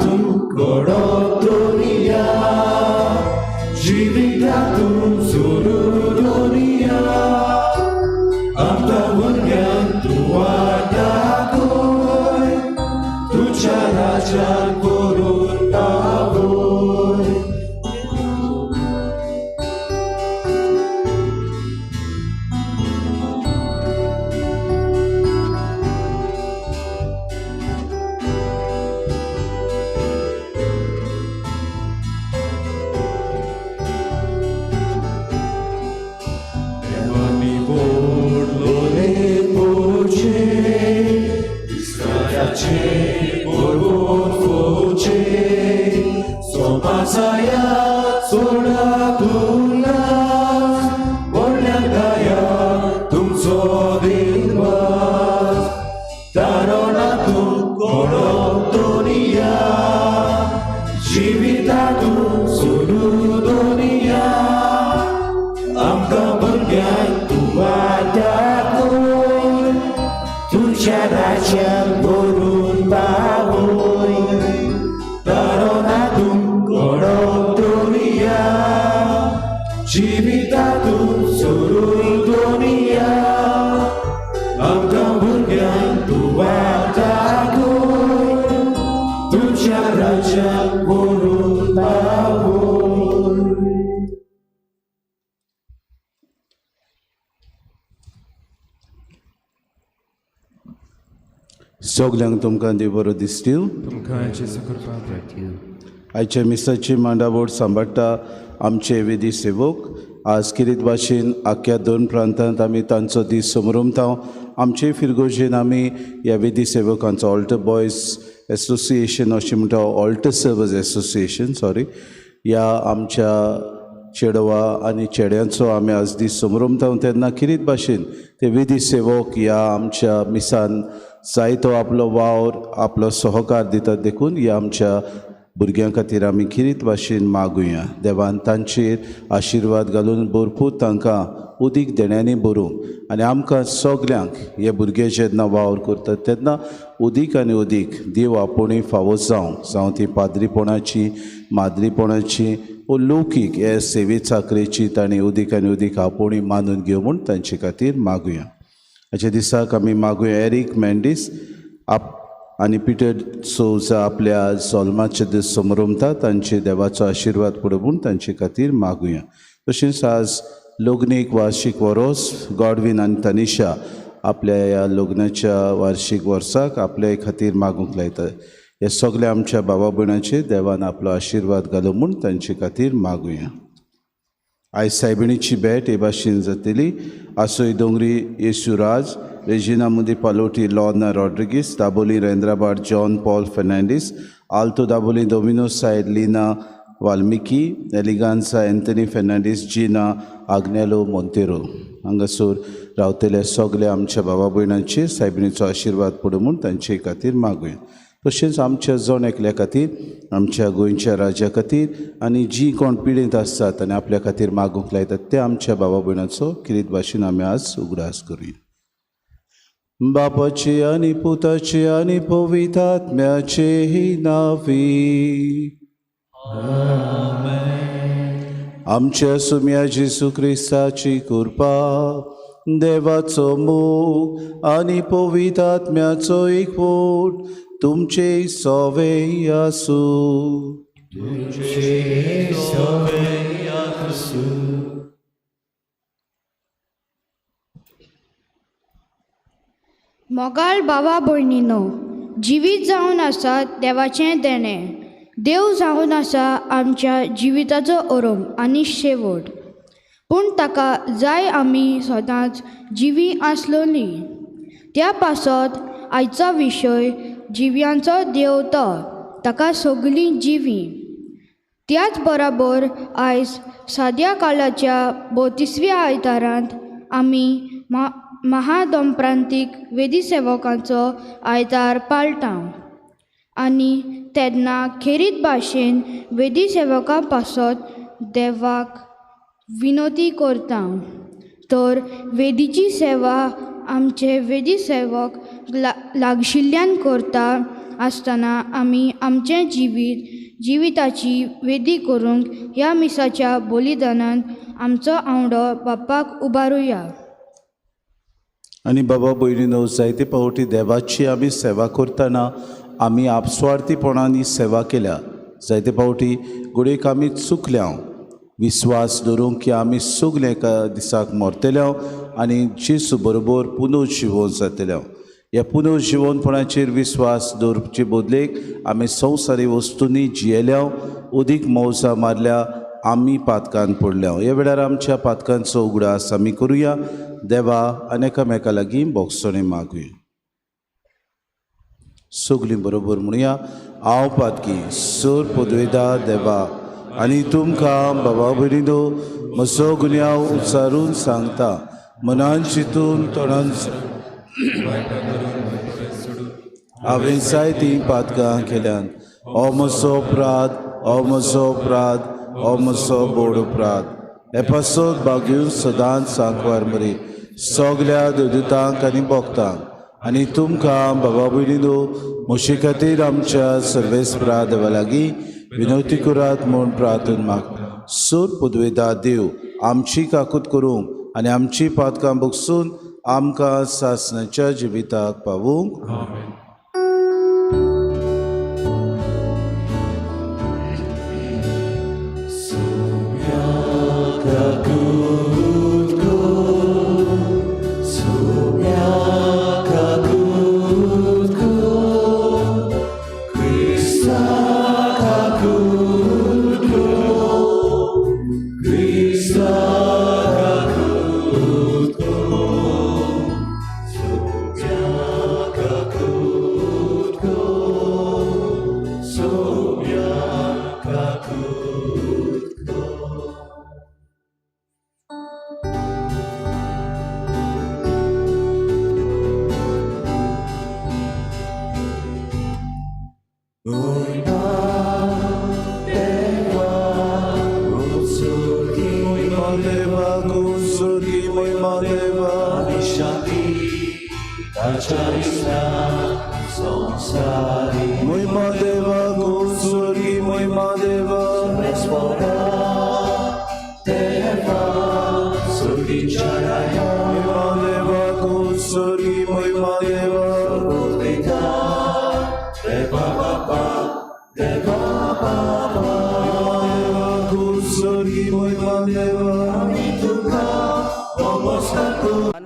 जिवितातून घडोवन या, जिवितातून सोडून या. आमच्या भुरग्यांक तूं वाटाकय, तुझ्या राज्यात करून दावय. Saya soda tula, boleh gaya tumso dilwas, tarona tum korok dunia, jivitatum sulu dunia, amka bergan tua dakun, tuja raja burun bawoy, tarona tum जिवितातून सोडून या, आमच्या भुरग्यांक तूं वाटाकय, तुझ्या राज्यात करून दावय. सगल्यांक तुमकां देव बरो दीस दिवं. तुमकां जेजू कृपा प्रार्थी. आयच्या मिसाची मांडावळ सांबाळटा आमचे वेदी सेवक. आज किरीत भाशेन आख्या 2 प्रांतांत आमी तांचो दीस समरुमतांव. आमचे फिरगोजेन आमी ह्या वेदी सेवकांचो ऑल्टर बॉयज एसोसिएशन अशें म्हणटा, ऑल्टर सर्वर्स एसोसिएशन ह्या आमच्या चेडवा आनी चेड्यांचो आमी आज दीस समरुमतांव. तेन्ना किरीत भाशेन ते वेदी सेवक ह्या आमच्या मिसान जायतो आपलो वावर आपलो सहकार दितात देखून ह्या आमच्या भुरग्यां खातीर आमी किरीत भाशेन मागुया. देवान तांचेर आशिर्वाद घालून भरपूर तांकां उदीक देण्यांनी भरूंक आनी आमकां सगल्यांक हे भुरगे जेन्ना वावर करतात तेन्ना उदीक आनी उदीक देव आपुणूय फावो जावं ती पाद्रीपणाची, माद्रीपणाची वो लौकीक हे सेवे चाकरेची ताणें उदीक आनी उदीक आपुणूय मानून घेवं म्हूण तांचे खातीर मागुया. हाच्या दिसाक आमी मागुया एरिक मेंडीस आनी पिटर सोजा आपल्या जल्माचे दीस समरुमता. तांचे देवाचो आशिर्वाद पडो म्हूण तांचे खातीर मागुया. तशेंच आज लग्नीक वार्षिक वरोस गॉडविन आनी तनिशा आपल्या ह्या लग्नाच्या वार्षिक वर्साक आपल्या खातीर मागूंक लायता. हे सगळे आमच्या भावा भयणांचे देवान आपलो आशिर्वाद घालो म्हूण तांचे खातीर मागुया. आयज सायबिणीची भेट हे भाशेन जातली. आसोय दोंगरी Yeshuraj, Regina Mudi Paloti Lorna Rodrigues, Daboli रेंद्राबाद John Paul Fernandes, Alto Daboli Domino सायड लीना वाल्मिकी, एलिगान्सा Anthony Fernandes, Gina Agnelo Monteiro हांगासर रावतले सगळे आमच्या भावा भयणांचे सायबिणीचो आशिर्वाद पडो म्हूण तांचे खातीर मागुया. तशेंच आमच्या जण एकल्या खातीर, आमच्या गोंयच्या राज्या खातीर आनी जी कोण पिडीत आसतात आनी आपल्या खातीर मागूंक लायतात त्या आमच्या भावा भयणांचो किरीत भाशेन आमी आज उगडास करुया. बापाचे आनी पुताचे आनी पवित्र आत्म्याचे नांवी आमच्या सुम्या जेजू क्रिस्ताची कृपा, देवाचो मोग आनी पवित्र आत्म्याचो एकवट तुमचे सवे आसूं. मोगाळ बाबा भयणीनो, जिवीत जावन आसा देवाचें देणें. देव जावन आसा आमच्या जिविताचो ओरम आनी शेवट. पूण ताका जाय आमी सदांच जिवी आसलोली. त्या पासत आयचो विशय जिव्यांचो देव तो, ताका सगळीं जिवी. त्याच बरोबर आयज साद्या काळाच्या 32व्या आयतारांत आमी महादोंप्रांतीक वेदी सेवकांचो आयतार पाळटां. आनी तेन्ना खेरीत भाशेन वेदी सेवकां पासत देवाक विनोती करता. तर वेदीची सेवा आमचे वेदी सेवक लागशिल्ल्यान करता आसतना आमी आमचें जिविताची वेदी करूंक ह्या मिसाच्या बलिदानान आमचो आवडो बाप्पाक उबारुया. आनी बाबा भयणीनो, जायते पावटी देवाची आमी सेवा करतना आमी आपस्वार्थीपणान ही सेवा केल्या. जायते पावटी घडयेक आमी चुकल्या. विस्वास दवरूंक की आमी सगळे एका दिसाक मरतल्या आनी जेसू बरोबर पुनर्जिवन जातल्या. ह्या पुनर्जिवनपणाचेर विस्वास दवरचे बदलेक आमी संवसारी वस्तूंनी जियेल्या, अदीक मौजा मारल्या, आमी पातकान पडल्या. ह्या वेळार आमच्या पातकांचो उगडास आमी करुया. देवा आनी एकामेका लागीं बोगसणे मागुया. सगलीं बरोबर म्हणुया. हांव पातकी सर पदवेदा देवा आनी तुमकां बाबा भयणीनो म्हजो गुन्यांव उच्चारून सांगता. मनान चिंतून तोंडान हांवें जायतीं पातकां केल्यान. हो म्हजो अपराध, हो म्हजो अपराध, हो म्हजो बोड अपराध. हे पासत बागून सदांच सांकवार मरी सगल्या दोदूतांक आनी भोगतांक आनी तुमकां बाबा भयणीनो म्हजे खातीर आमच्या सर्वेस्परा देवा लागीं विनवती करात म्हूण प्रार्थना मागता. सर पदवेदा देव आमची काकूत करूंक आनी आमची पातकां भोगसून आमकां सासणाच्या जिविताक पावूंक.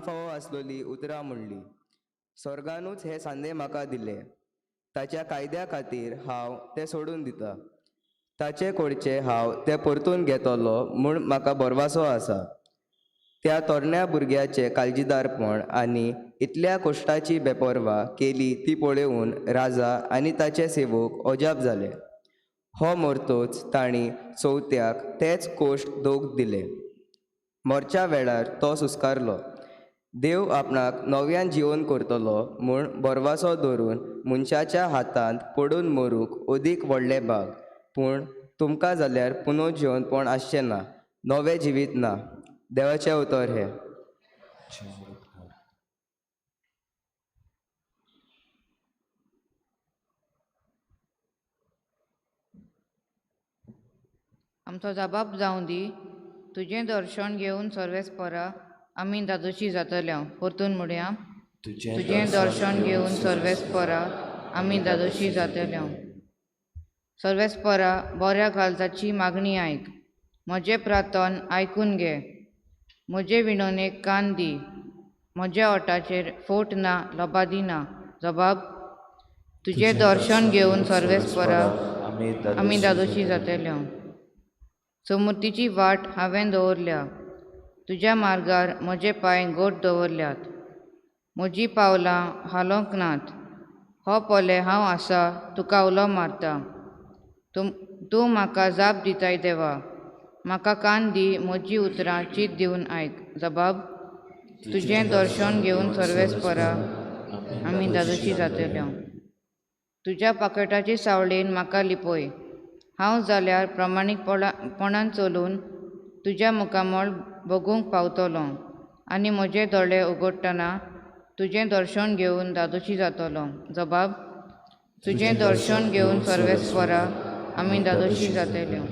फावो आसलोली उतरां म्हणली. स्वर्गानूच हे सांदे म्हाका दिले. ताच्या कायद्या खातीर हांव ते सोडून दिता. ताचे कोडचे हांव ते परतून घेतलो म्हूण म्हाका बरवासो आसा. त्या तरण्या भुरग्याचे काळजीदारपण आनी इतल्या कोश्टाची बेपरवा केली ती पळोवन राजा आनी ताचे सेवक अजाप जाले. हो मरतोच तांणी चवथ्याक तेच कोश्ट दोग दिले. मोरच्या वेळार तो सुस्कारलो. देव आपणाक नव्यान जिवन करतलो म्हूण बरवासो धरून मनशाच्या हातांत पडून मरूंक अदीक व्हडले भाग. पूण तुमकां जाल्यार पुनर्जिवनपण आसचें ना, नवें जिवीत ना. देवाचें उतर हे. आमचो जबाब जावं दी. तुजें दर्शन घेवन सर्वेस्परा आमी दादोशी जातल्या. परतून म्हणया. तुजें दर्शन घेवन सर्वेस्परा आमी दादोशी जातल्या. सर्वेस्परा बऱ्या घालताची मागणी आयक. म्हजें प्रार्थन आयकून घे. म्हजे विणवणेक कान दी. म्हज्या ओठाचेर फोट ना, लबादी ना. जबाब. तुजें दर्शन घेवन सर्वेस्परा आमी दादोशी जातल्या. समृद्धीची वाट हांवें दवरल्या. तुज्या मार्गार म्हजे पांय गोट दवरल्यात. म्हजीं पावलां हालोंक नात. हो पोले हांव आसा तुका उलो मारता. तूं म्हाका जाप दिताय देवा. म्हाका कान दी. म्हजीं उतरां चीत दिवन आयक. जबाब. तुजें दर्शन घेवन सर्वेस्परा आमी दादोशी जातल्या. तुज्या पाकेटाची सावळेन म्हाका लिपय. हांव जाल्यार प्रमाणीकपणान चलून तुज्या मुखामळ बगूंक पावतलो आनी म्हजे दोळे उगडटना तुजें दर्शन घेवन दादोशी जातलो. जबाब. तुझें दर्शन घेवन सर्वेस्परा आमी दादोशी जातल्यो.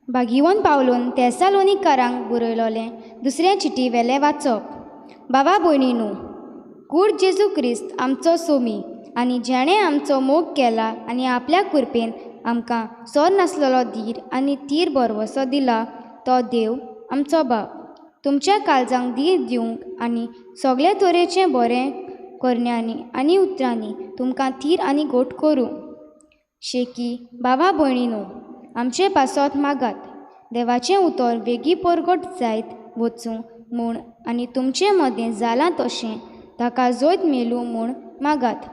भागिवन पावलोन तेसालोनिकारांक बरयलोलें दुसरें चिटी वेलें वाचप. भावा भयणींनो, कूड जेजू क्रिस्त आमचो सोमी आनी जेणें आमचो मोग केला आनी आपल्या कृपेन आमकां सोर नासलेलो धीर आनी तीर बरवसो दिला तो देव आमचो बाप तुमच्या काळजांक धीर दिवंक आनी सगळे तरेचें बरें करण्यांनी आनी उतरांनी तुमकां थीर आनी गोट करूं. शेकी भावा भयणींनो, आमचे पासत मागात. देवाचें उतर वेगी परगट जायत वचूं म्हूण आनी तुमचे मदें जालां तशें ताका जोयत मेलूं म्हूण मागात.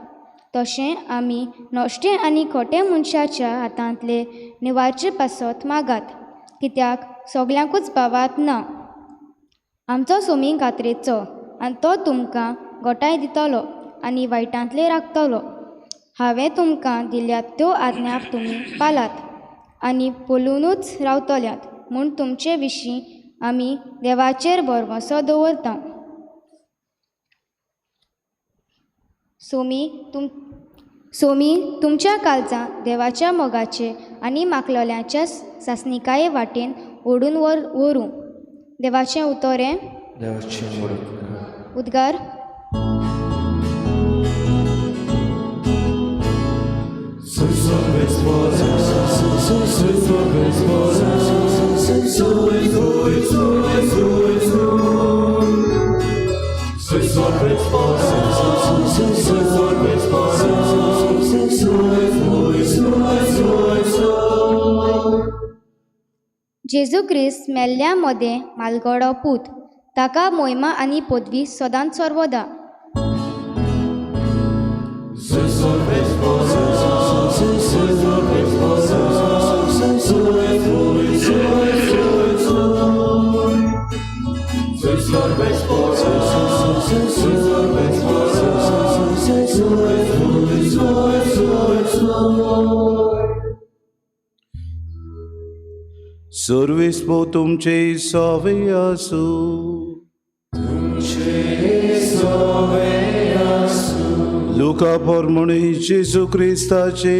तशें आमी नश्टे आनी खोटे मनशाच्या हातांतले निवारचे पासत मागात, कित्याक सगल्यांकूच भावात ना. आमचो सोमी कात्रेचो आनी तो तुमकां गोठाय दितलो आनी वायटांतले राखतलो. हांवें तुमकां दिल्यात त्यो आज्ञा तुमी पालात आनी पळोवनूच रावतल्यात म्हूण तुमचे विशीं आमी देवाचेर भरवंसो दवरता. सोमी तुमच्या काळजां देवाच्या मोगाचे आनी मागलोल्याच्या सासणिकाये वाटेन ओडून व्हरूं. देवाचें उतरें उद्गार. जेजू क्रिस्त मेल्ल्या मदें मालगडो पूत ताका मोहिमा आनी पदवी सदांच सर्वदा. सर्वेस्पो तुमचे सोवे आसूं. लुका पोरमणी जेजू क्रिस्ताचे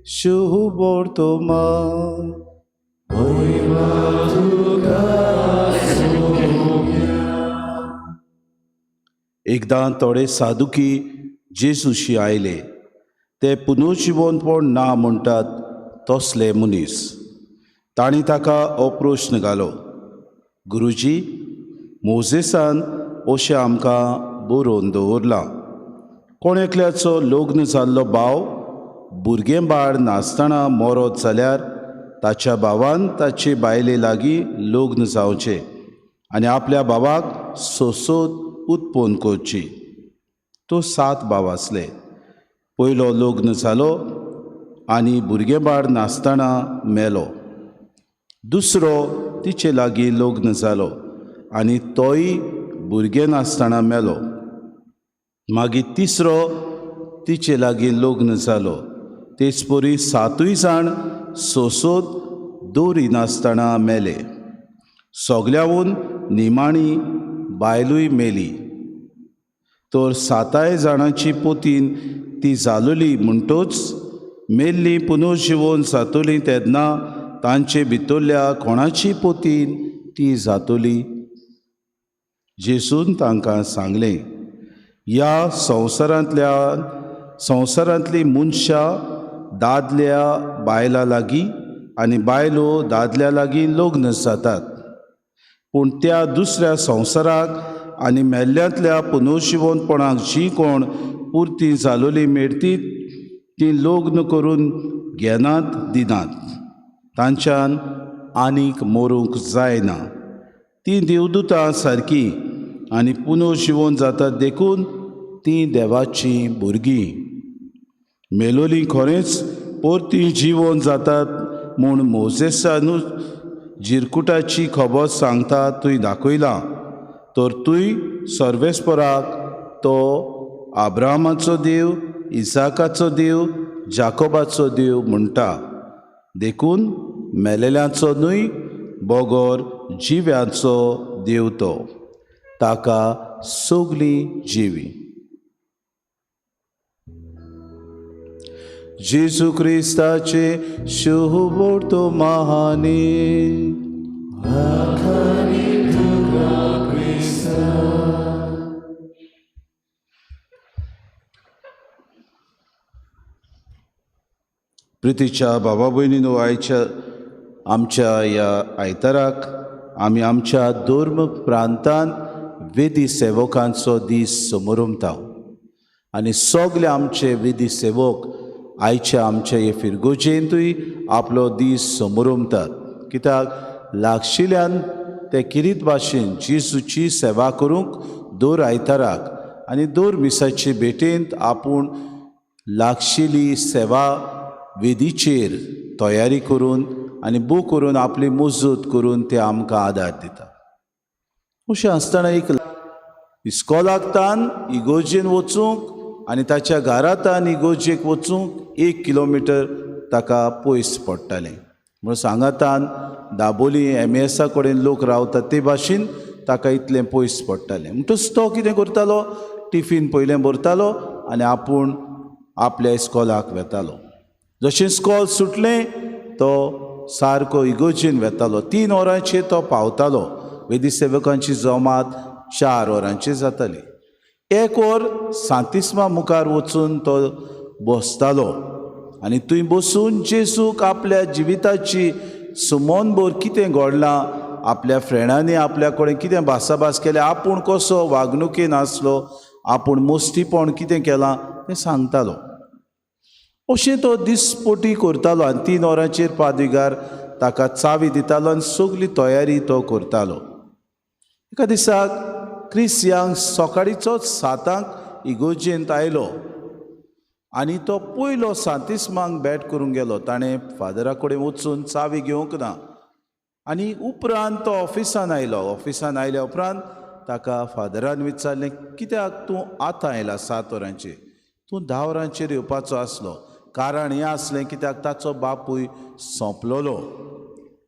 शुभ वर्तमा. एकदां थोडे सादुकी जेजूशी आयले. ते पुनर्जिवनपण ना म्हणटात तसले मनीस. तांणी ताका हो प्रश्न घालो, गुरुजी, मोजेसान अशें आमकां बरोवन दवरलां, कोण एकल्याचो लग्न जाल्लो भाव भुरगें बाळ नासतना मरत जाल्यार ताच्या भावान ताचे बायले लागीं लग्न जावचें आनी आपल्या भावाक सोसोत उत्पन्न करची. तो 7 भाव आसले. पयलो लग्न जालो आनी भुरगें बाळ नासतना मेलो. दुसरो तिचे लागीं लग्न जालो आनी तोय भुरगें नासतना मेलो. मागीर तिसरो तिचे लागीं लग्न जालो. तेच परी 7 जाण सोसोत दोरी नासतना मेले. सगल्याहून निमाणी बायलूय मेली. तर 7 जाणांची पोतीन ती जालोली म्हणटोच मेल्ली पुनर्जिवन जातोली तेन्ना तांचे भितरल्या कोणाची पोतीन ती जातोली. जेजून तांकां सांगलें, ह्या संवसारांतली मनशां दादल्या बायलां लागीं आनी बायलो दादल्या लागीं लग्न जातात, पूण त्या दुसऱ्या संवसाराक आनी मेल्ल्यांतल्या पुनर्जिवनपणाक जी कोण पुर्ती जालोली मेळटीत ती लग्न करून घेनात दिनात. तांच्यान आनीक मरूंक जायना. ती देवदूतां सारकी आनी पुनर्जिवन जातात देखून ती देवाचीं भुरगीं. मेलोलीं खरेंच परती जीवन जातात म्हूण मोजेसानूच जिरकुटाची खबर सांगता तुय दाखयलां. तर तुय सर्वेस्पराक तो आब्रामाचो देव, इसाकाचो देव, जाकोबाचो देव म्हणटा. देखून मेलेल्यांचो न्हय बोगोर जिव्यांचो देव तो, ताका सगलीं जिवी. जेजू क्रिस्ताचे शुभ तो महानी प्रितीच्या बाबा भयणीनो, आमच्या ह्या आयताराक आमी आमच्या धर्म प्रांतांत वेदी सेवकांचो दीस समोरुमता आनी सगळे आमचे वेदी सेवक आयच्या आमच्या हे फिरगोजेंतूय आपलो दीस समोरुमतात. कित्याक लागशिल्ल्यान ते किरीत भाशेन जेजूची सेवा करूंक दर आयताराक आनी दर मिसाची भेटेंत आपूण लागशिल्ली सेवा वेदीचेर तयारी करून आनी बू करून आपली मजत करून ते आमकां आदार दिता. अशें आसतना एक इस्कॉलाक तान इगोजेन वचूंक आनी ताच्या घरांतान इगोजेक वचूंक 1 किलोमिटर ताका पयस पडटालें. म्हूण सांगातान दाबोली MSA कडेन लोक रावतात ते भाशेन ताका इतलें पयस पडटालें. म्हणटच तो कितें करतालो, टिफीन पयलें भरतालो आनी आपूण आपल्या इस्कॉलाक वेतालो. जशें इस्कॉल सुटलें तो सारको इगोजेन वेतालो. 3 वरांचेर तो पावतालो. वेदी सेवकांची जमात 4 वरांचेर जाताली. 1 वर सांतिस्मा मुखार वचून तो बसतालो आनी थंय बसून जेजूक आपल्या जिविताची सुमोनभर कितें घडलां, आपल्या फ्रेंडांनी आपल्या कडेन कितें भासाभास केल्या, आपूण कसो वागणुकेन आसलो, आपूण मस्तीपण कितें केलां तें सांगतालो. अशें तो दिसपोटी करतालो आनी 3 वरांचेर पाद्रीगार ताका चावी दितालो आनी सगली तयारी तो करतालो. एका दिसाक क्रिस यांग सकाळीचोच 7 इगोजेंत आयलो आनी तो पयलो सांतिस्मांक भेट करूंक गेलो. ताणें फादरा कडेन वचून चावी घेवंक ना आनी उपरांत तो ऑफिसान आयलो. ऑफिसान आयल्या उपरांत ताका फादरान विचारलें, कित्याक तूं आतां आयला 7 वरांचेर, तूं 10 वरांचेर येवपाचो आसलो. कारण हें आसलें कित्याक ताचो बापूय सोंपलोलो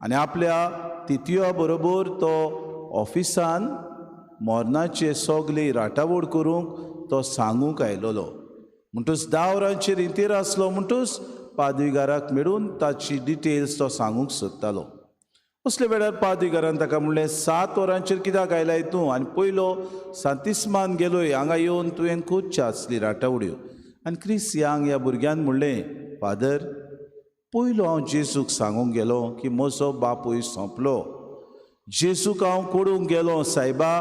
आनी आपल्या तितया बरोबर तो ऑफिसान मोरनाचे सगली राटावड करूंक तो सांगूंक आयलोलो. म्हणटूच 10 वरांचेर इंतेर आसलो म्हणटूच पाद्रीगाराक मेळून ताची डिटेल्स तो सांगूंक सोदतालो. असले वेळार पाद्रीगारान ताका म्हणलें, 7 वरांचेर कित्याक आयलाय तूं, आनी पयलो सांतिस्मान गेलोय, हांगा येवन तुवें खुदच्या आसली राटावड्यो. आनी क्रिस यांग ह्या भुरग्यान म्हणलें, फादर, पयलो हांव जेजूक सांगूंक गेलो की म्हजो बापूय सोंपलो. जेजूक हांव कळूंक गेलो, सायबा,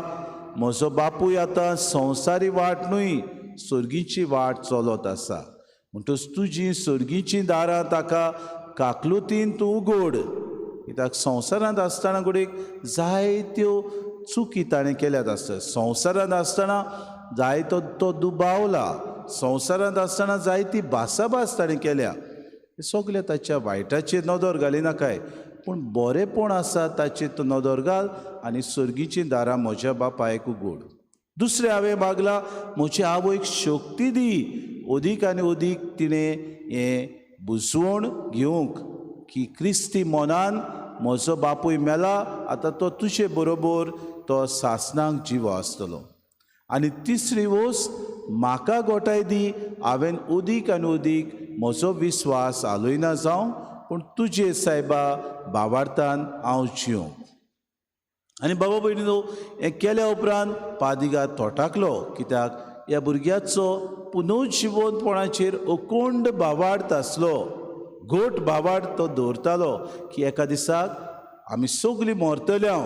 म्हजो बापूय आतां संवसारी वाट न्हय, सर्गीची वाट चलत आसा. म्हणटच तुजीं सर्गीचीं दारां ताका काकलुतीन तूं उगड. कित्याक संवसारांत आसतना घडीक जायत्यो चुकी ताणें केल्यात आसता. संवसारांत आसतना जायतो तो दुबावला. संवसारांत आसतना जायती भासाभास ताणें केल्या. सगळे ताच्या वायटाचेर नदर घालिनाकाय, पूण बरेंपण आसा ताचेर तो नदर घाल आनी सर्गीचीं दारां म्हज्या बापायक उगड. दुसरें हांवें मागलां, म्हजी आवयक शक्ती दी. अदीक आनी अदीक तिणें हें बुजवण घेवंक की क्रिस्ती मोनान म्हजो बापूय मेला, आतां तो तुजे बरोबर तो सासणांक जिवो आसतलो. आनी तिसरी वस्त, म्हाका गोठाय दी. हांवें अदीक आनी अदीक म्हजो विस्वास आलोयना जावं, पूण तुजे सायबा भावार्थान हांव जियों. आनी बाबा भयणीनो, हें केल्या उपरांत पाद्रीगार तोटाकलो. कित्याक ह्या भुरग्याचो पुनर्जिवनपणाचेर अखंड भावार्थ आसलो. घोट भावार्थ तो दवरतालो की एका दिसाक आमी सगलीं मरतल्यो,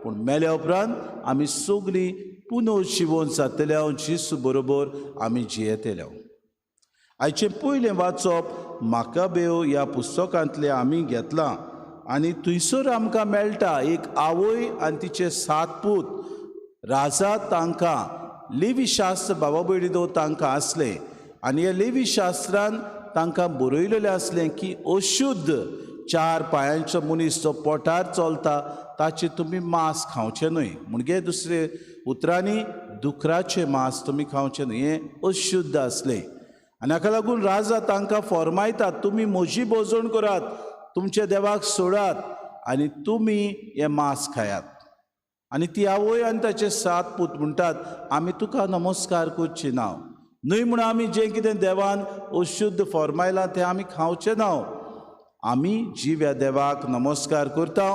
पूण मेल्या उपरांत आमी सगलीं पुनर्जीवन जातल्यो, जेजू बरोबर आमी जियेतल्यो. आयचें पयलें वाचप माकाबेव ह्या पुस्तकांतलें आमी घेतलां आनी थंयसर आमकां मेळटा एक आवय आनी तिचे 7 पूत. राजा तांकां लेवी शास्त्र बाबा भयणीनो तांकां आसलें आनी हे लेवी शास्त्रान तांकां बरयलेलें आसलें की अशुद्ध 4 पांयांचो मनीस जो पोटार चलता ताचें तुमी मांस खावचें न्हय. म्हणजे दुसरे उतरांनी दुकराचें मांस तुमी खावचें न्हय, हें अशुद्ध आसलें. आनी हाका लागून राजा तांकां फर्मायता, तुमी म्हजी भोजवण करात, तुमच्या देवाक सोडात आनी तुमी हे मांस खायात. आनी ती आवय आनी ताचे 7 पूत म्हणटात, आमी तुका नमस्कार करची ना. न्हय म्हूण आमी जें कितें देवान अशुद्ध फॉर्मायलां तें आमी खावचें ना. आमी जिव्या देवाक नमस्कार करता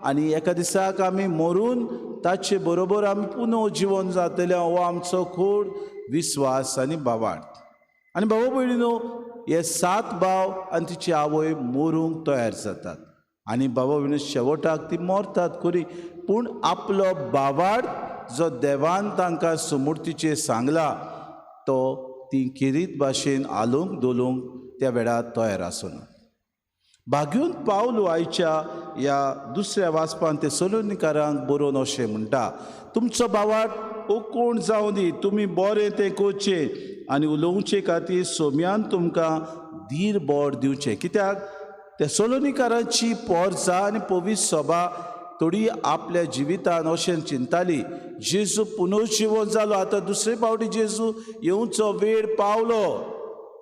आनी एका दिसाक आमी मरून ताचे बरोबर आमी पुनः जिवन जातले हो आमचो खूड विस्वास आनी बावाड. आनी भाव भयणीनो, हे 7 भाव आनी तिची आवय मरूंक तयार जातात आनी भाव भयणी शेवटाक ती मरतात खरी, पूण आपलो बावाड जो देवान तांकां समृद्धीचेर सांगला तो ती किरीत भाशेन आलोवंक दोलोवंक त्या वेळार तयार आसना. भाग्यून पावलो आयच्या ह्या दुसऱ्या वाचपान ते सोलोनिकारांक बरोवन अशें म्हणटा, तुमचो बावाड कोण जावं दी, तुमी बरें तें करचें आनी उलोवचे खातीर सोम्यान तुमकां धीर बोड दिवचें. कित्याक ते सोलोनिकारांची पोरजां आनी पवित्र सभा थोडी आपल्या जिवितान अशें चिंताली, जेजू पुनर्जीवन जालो, आतां दुसरे फावटी जेजू येवचो वेळ पावलो.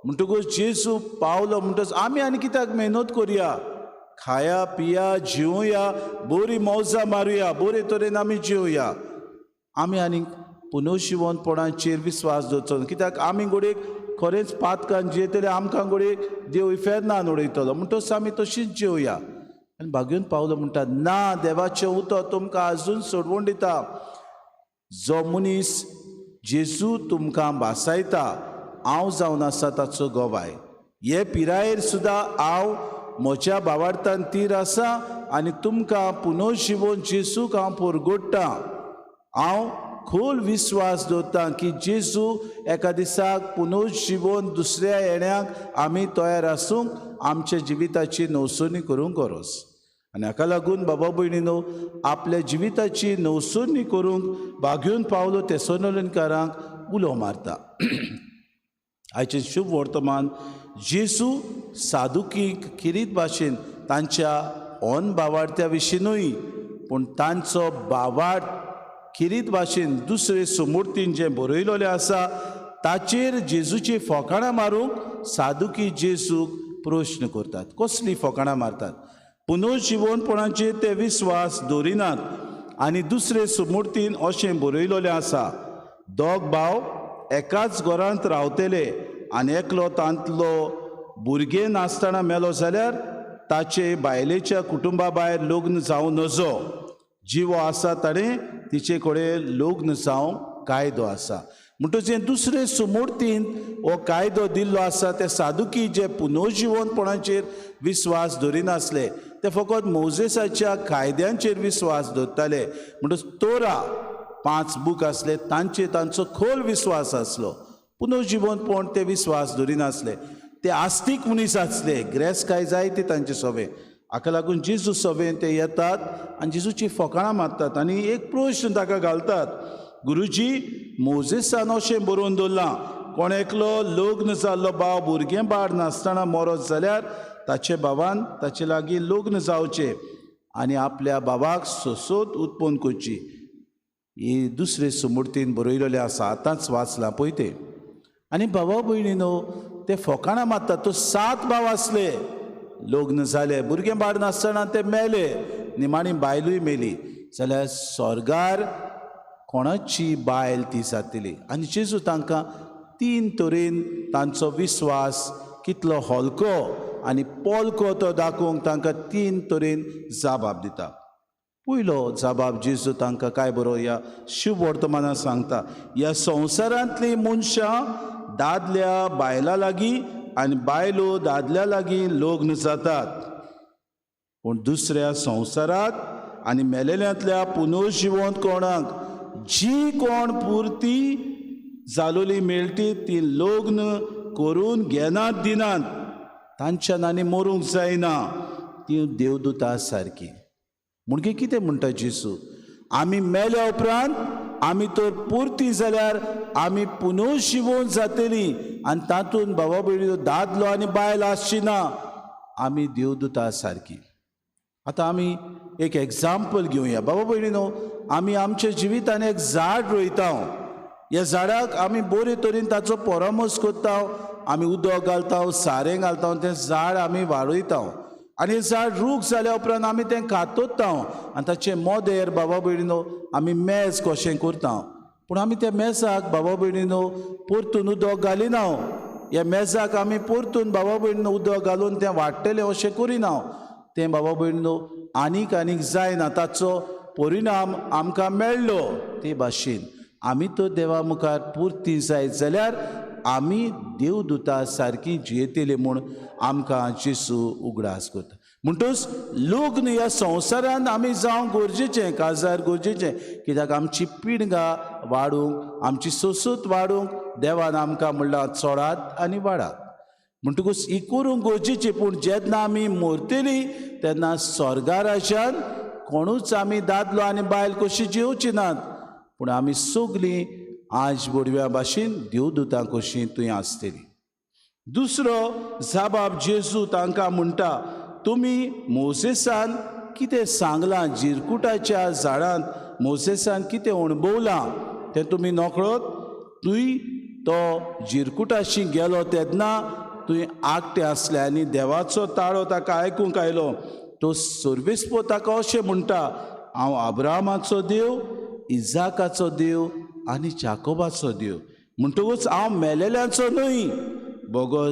म्हणटकूच जेजू पावलो म्हणटच आमी आनी कित्याक मेहनत करुया, खाया पिया जिवुया, बरी मौजा मारुया, बरे तरेन आमी जिवुया. आमी आनी पुनर्जीवनपणाचेर विस्वास दवरचो, कित्याक आमी घोडेक खरेंच पातकान जियेतले, आमकां घोडेक देव फेरनान उडयतलो म्हणटच आमी तशींच जिवुया. आनी भाग्यून पावलो म्हणटा, ना, देवाचें उतर तुमकां आजून सोडवून दिता. जो मनीस जेजू तुमकां भासायता, हांव जावन आसा ताचो गोवाय. हे पिरायेर सुद्दां हांव म्हज्या भावार्थान तीर आसा आनी तुमकां पुनर्जीवन जेजूक हांव परगोडटां. हांव खोल विस्वास दवरतां की जेजू एका दिसाक पुनर्जीवन दुसऱ्या येण्याक आमी तयार आसूंक आमच्या जिविताची नवसोनी करूंक गरज. आनी हाका लागून बाबा भयणीनो, आपल्या जिविताची नवसोनी करूंक भाग्यून पावलो ते सोलोनिकारांक उलो मारता. आयचें शुभ वर्तमान जेजू सादुकीक किरीत भाशेन तांच्या ओन बावार्थ्या विशींनूय, पूण तांचो बावाड किरीत भाशेन दुसरे समृद्धीन जें बरयलोलें आसा ताचेर जेजूची फकाणां मारूंक सादुकी जेजूक प्रश्न करतात. कसली फकाणां मारतात? पुनर्जीवनपणाचेर ते विस्वास दवरिनात आनी दुसरे समृद्धीन अशें बरयलोलें आसा, दोग भाव एकाच घरांत रावतले आनी एकलो तांतलो भुरगें नासतना मेलो जाल्यार ताचे बायलेच्या कुटुंबा भायर लग्न जावं नजो. जिवो आसा ताणें तिचे कडेन लग्न जावंक कायदो आसा. म्हणटच जें दुसरे समृद्धीन हो कायदो दिल्लो आसा ते सादुकी जे पुनर्जीवनपणाचेर विस्वास धरिनासले, ते फकत मोजेसाच्या कायद्यांचेर विस्वास दवरताले. म्हणटच तोरा 5 बूक आसले तांचेर तांचो खोल विस्वास आसलो. पुनर्जीवनपण ते विस्वास धरिनासले. ते आस्तीक मनीस आसले, ग्रेस्त जायते तांचे सभेन. हाका लागून जेजू सभेन ते येतात आनी जेजूची फकाणां मारतात आनी एक प्रश्न ताका घालतात, गुरुजी, मोजेसान अशें बरोवन दवरलां, कोण एकलो लग्न जाल्लो भाव भुरगें बाळ नासतना मरत जाल्यार ताचे भावान ताचे लागीं लग्न जावचें आनी आपल्या भावाक सोसोत उत्पन्न करची. ही दुसरे समृद्धीन बरयलेलें आसा, आतांच वाचलां पळय तें. आनी भावा भयणीनो, ते फकाणां मारतात. तो 7 भाव आसले, लग्न जाले, भुरगें बाळ नासतना ते मेले, निमाणी बायलूय मेली जाल्यार स्वर्गार कोणाची बायल ती जातली. आनी जेजू तांकां 3 तरेन तांचो विस्वास कितलो हलको आनी पोलको तो दाखोवंक तांकां 3 तरेन जाबाब दिता. पयलो जाबाब जेजू तांकां काय बरो ह्या शुभ वर्तमानांत सांगता, ह्या संवसारांतलीं मनशां दादल्या बायलां लागीं आनी बायलो दादल्या लागीं लग्न जातात, पूण दुसऱ्या संवसारांत आनी मेलेल्यांतल्या पुनर्जीवन कोणाक जी कोण पुर्ती जालोली मेळटी ती लग्न करून घेनात दिनात, तांच्यान आनी मरूंक जायना, ती देवदूतां सारकी. म्हणजे कितें म्हणटा जेजू, आमी मेल्या उपरांत आमी तर पुर्ती जाल्यार आमी पुनर्जीवन जातलीं आनी तातूंत भावा भयणीनो दादलो आनी बायल आसची ना, आमी देवदूतां सारकी. आतां आमी एक एग्जाम्पल घेवया. भावा भयणीनो, आमी आमच्या जिवितान एक झाड रोयता, ह्या झाडाक आमी बरे तरेन ताचो परामर्श करता, आमी उदक घालता, सारें घालता, तें झाड आमी वाडयता. आनी झाड रूख जाल्या उपरांत आमी तें खातोता आनी ताचे मोदेर बाबा भयणीनो आमी मेज कशें करता. पूण आमी त्या मेजाक बाबा भयणीनो परतून उदक घालिना. ह्या मेजाक आमी परतून बाबा भयणीनो उदक घालून तें वाडटलें अशें करिना. तें बाबा भयणीनो आनीक जायना, ताचो परिणाम आमकां मेळ्ळो. ते भाशेन आमी तर देवा मुखार पुर्ती जायत जाल्यार आमी देवदूतां सारकी जियेतली म्हूण आमकां जेसू उगडास करता. म्हणटूच लग्न ह्या संवसारांत आमी जावं गरजेचें, काजार गरजेचें, कित्याक आमची पिणगां वाडूंक, आमची सोसूत वाडूंक देवान आमकां म्हणलां चोडात आनी वाडात. म्हणटकूच ही करूंक गरजेची. पूण जेन्ना आमी मरतलीं तेन्ना स्वर्गा राज्यांत कोणूच आमी दादलो आनी बायल कशी जिवची नात, पूण आमी सगलीं आज बोडव्या भाशेन देवदूतां कशीं थंय आसतलीं. दुसरो जाबाब जेजू तांकां म्हणटा, तुमी मोसेसान कितें सांगलां, जिरकुटाच्या झाडांत मोसेसान कितें अणभवलां तें तुमी नकळोत. तुय तो जिरकुटाशी गेलो तेन्ना तुवें आकटें आसलें आनी देवाचो ताळो ताका आयकूंक आयलो. तो सर्वेस्पो ताका अशें म्हणटा, हांव अब्राहमाचो देव, इजाकाचो देव आनी जाकोबाचो देव. म्हणटकूच हांव मेलेल्यांचो न्हय, बगो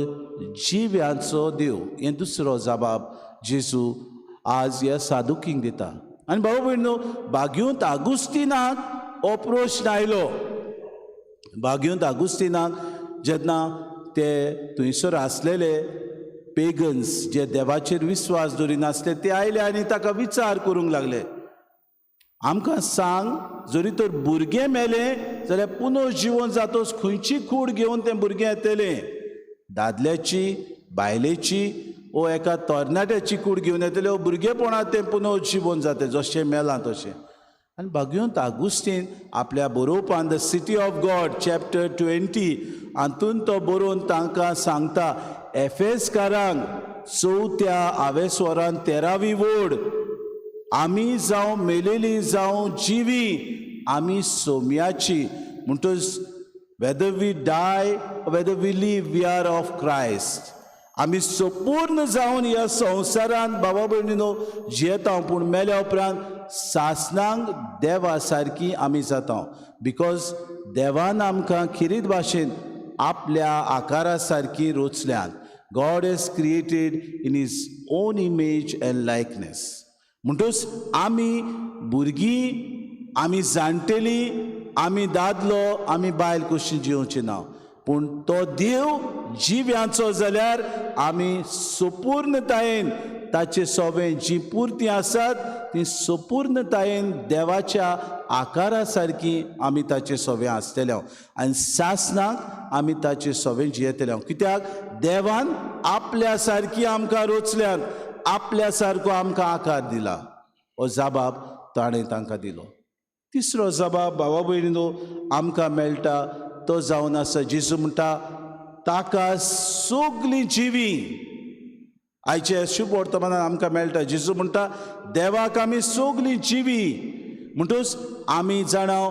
जिव्यांचो देव. हें दुसरो जबाब जेजू आज ह्या सादुकींक दिता. आनी भाऊ भयणो, बाग्युंत आगुस्तिनाक हो प्रश्न आयलो. बाग्युंत आगुस्तिनाक जेन्ना ते थंयसर आसलेले पेगन्स जे देवाचेर विस्वास दवरिनासले ते आयले आनी ताका विचार करूंक लागले, आमकां सांग, जरी तर भुरगें मेलें जाल्यार पुनर्जीवन जातोच खंयची कूड घेवन तें भुरगें येतलें, दादल्याची, बायलेची वो एका तरणाट्याची कूड घेवन येतलें, वो भुरगेपणांत तें पुनर्जीवन जातलें जशें मेलां तशें. आनी बाग्युंत आगुस्तीन आपल्या बरोवपान the city of God chapter 20 हातून तो बरोवन तांकां सांगता, एफेसकारांक 4थ्या आवेस्वरान 13वी वोड, आमी जावं मेलेलीं जावं जिवी, आमी सोम्याची. म्हणटच whether we die whether we live we are of Christ. आमी संपूर्ण जावन ह्या संवसारांत बाबा भयणीनो जियेता, पूण मेल्या उपरांत सासणांक देवा सारकी आमी जाता. बिकॉज देवान आमकां खिरीत भाशेन आपल्या आकारा सारकी रचल्यात. God has created in his own image and likeness. म्हणटच आमी भुरगीं, आमी जाणटेलीं, आमी दादलो, आमी बायल कशी जिवची ना, पूण तो देव जिव्यांचो जाल्यार आमी संपूर्णतायेन ताचे सोबें जी पुर्ती आसात ती संपूर्णतायेन देवाच्या आकारा सारकी आमी ताचे सोबें आसतले आनी सासणाक आमी ताचे सोबें जियेतले. कित्याक देवान आपल्या सारकी आमकां रचल्यात, आपल्या सारको आमकां आकार दिला. हो जबाब ताणें तांकां दिलो. तिसरो जबाब भावा भयणीनो आमकां मेळटा तो जावन आसा, जेजू म्हणटा ताका सगलीं जिवी. आयचे शुभ वर्तमानान आमकां मेळटा, जेजू म्हणटा देवाक आमी सगलीं जिवी. म्हणटच आमी जाणाव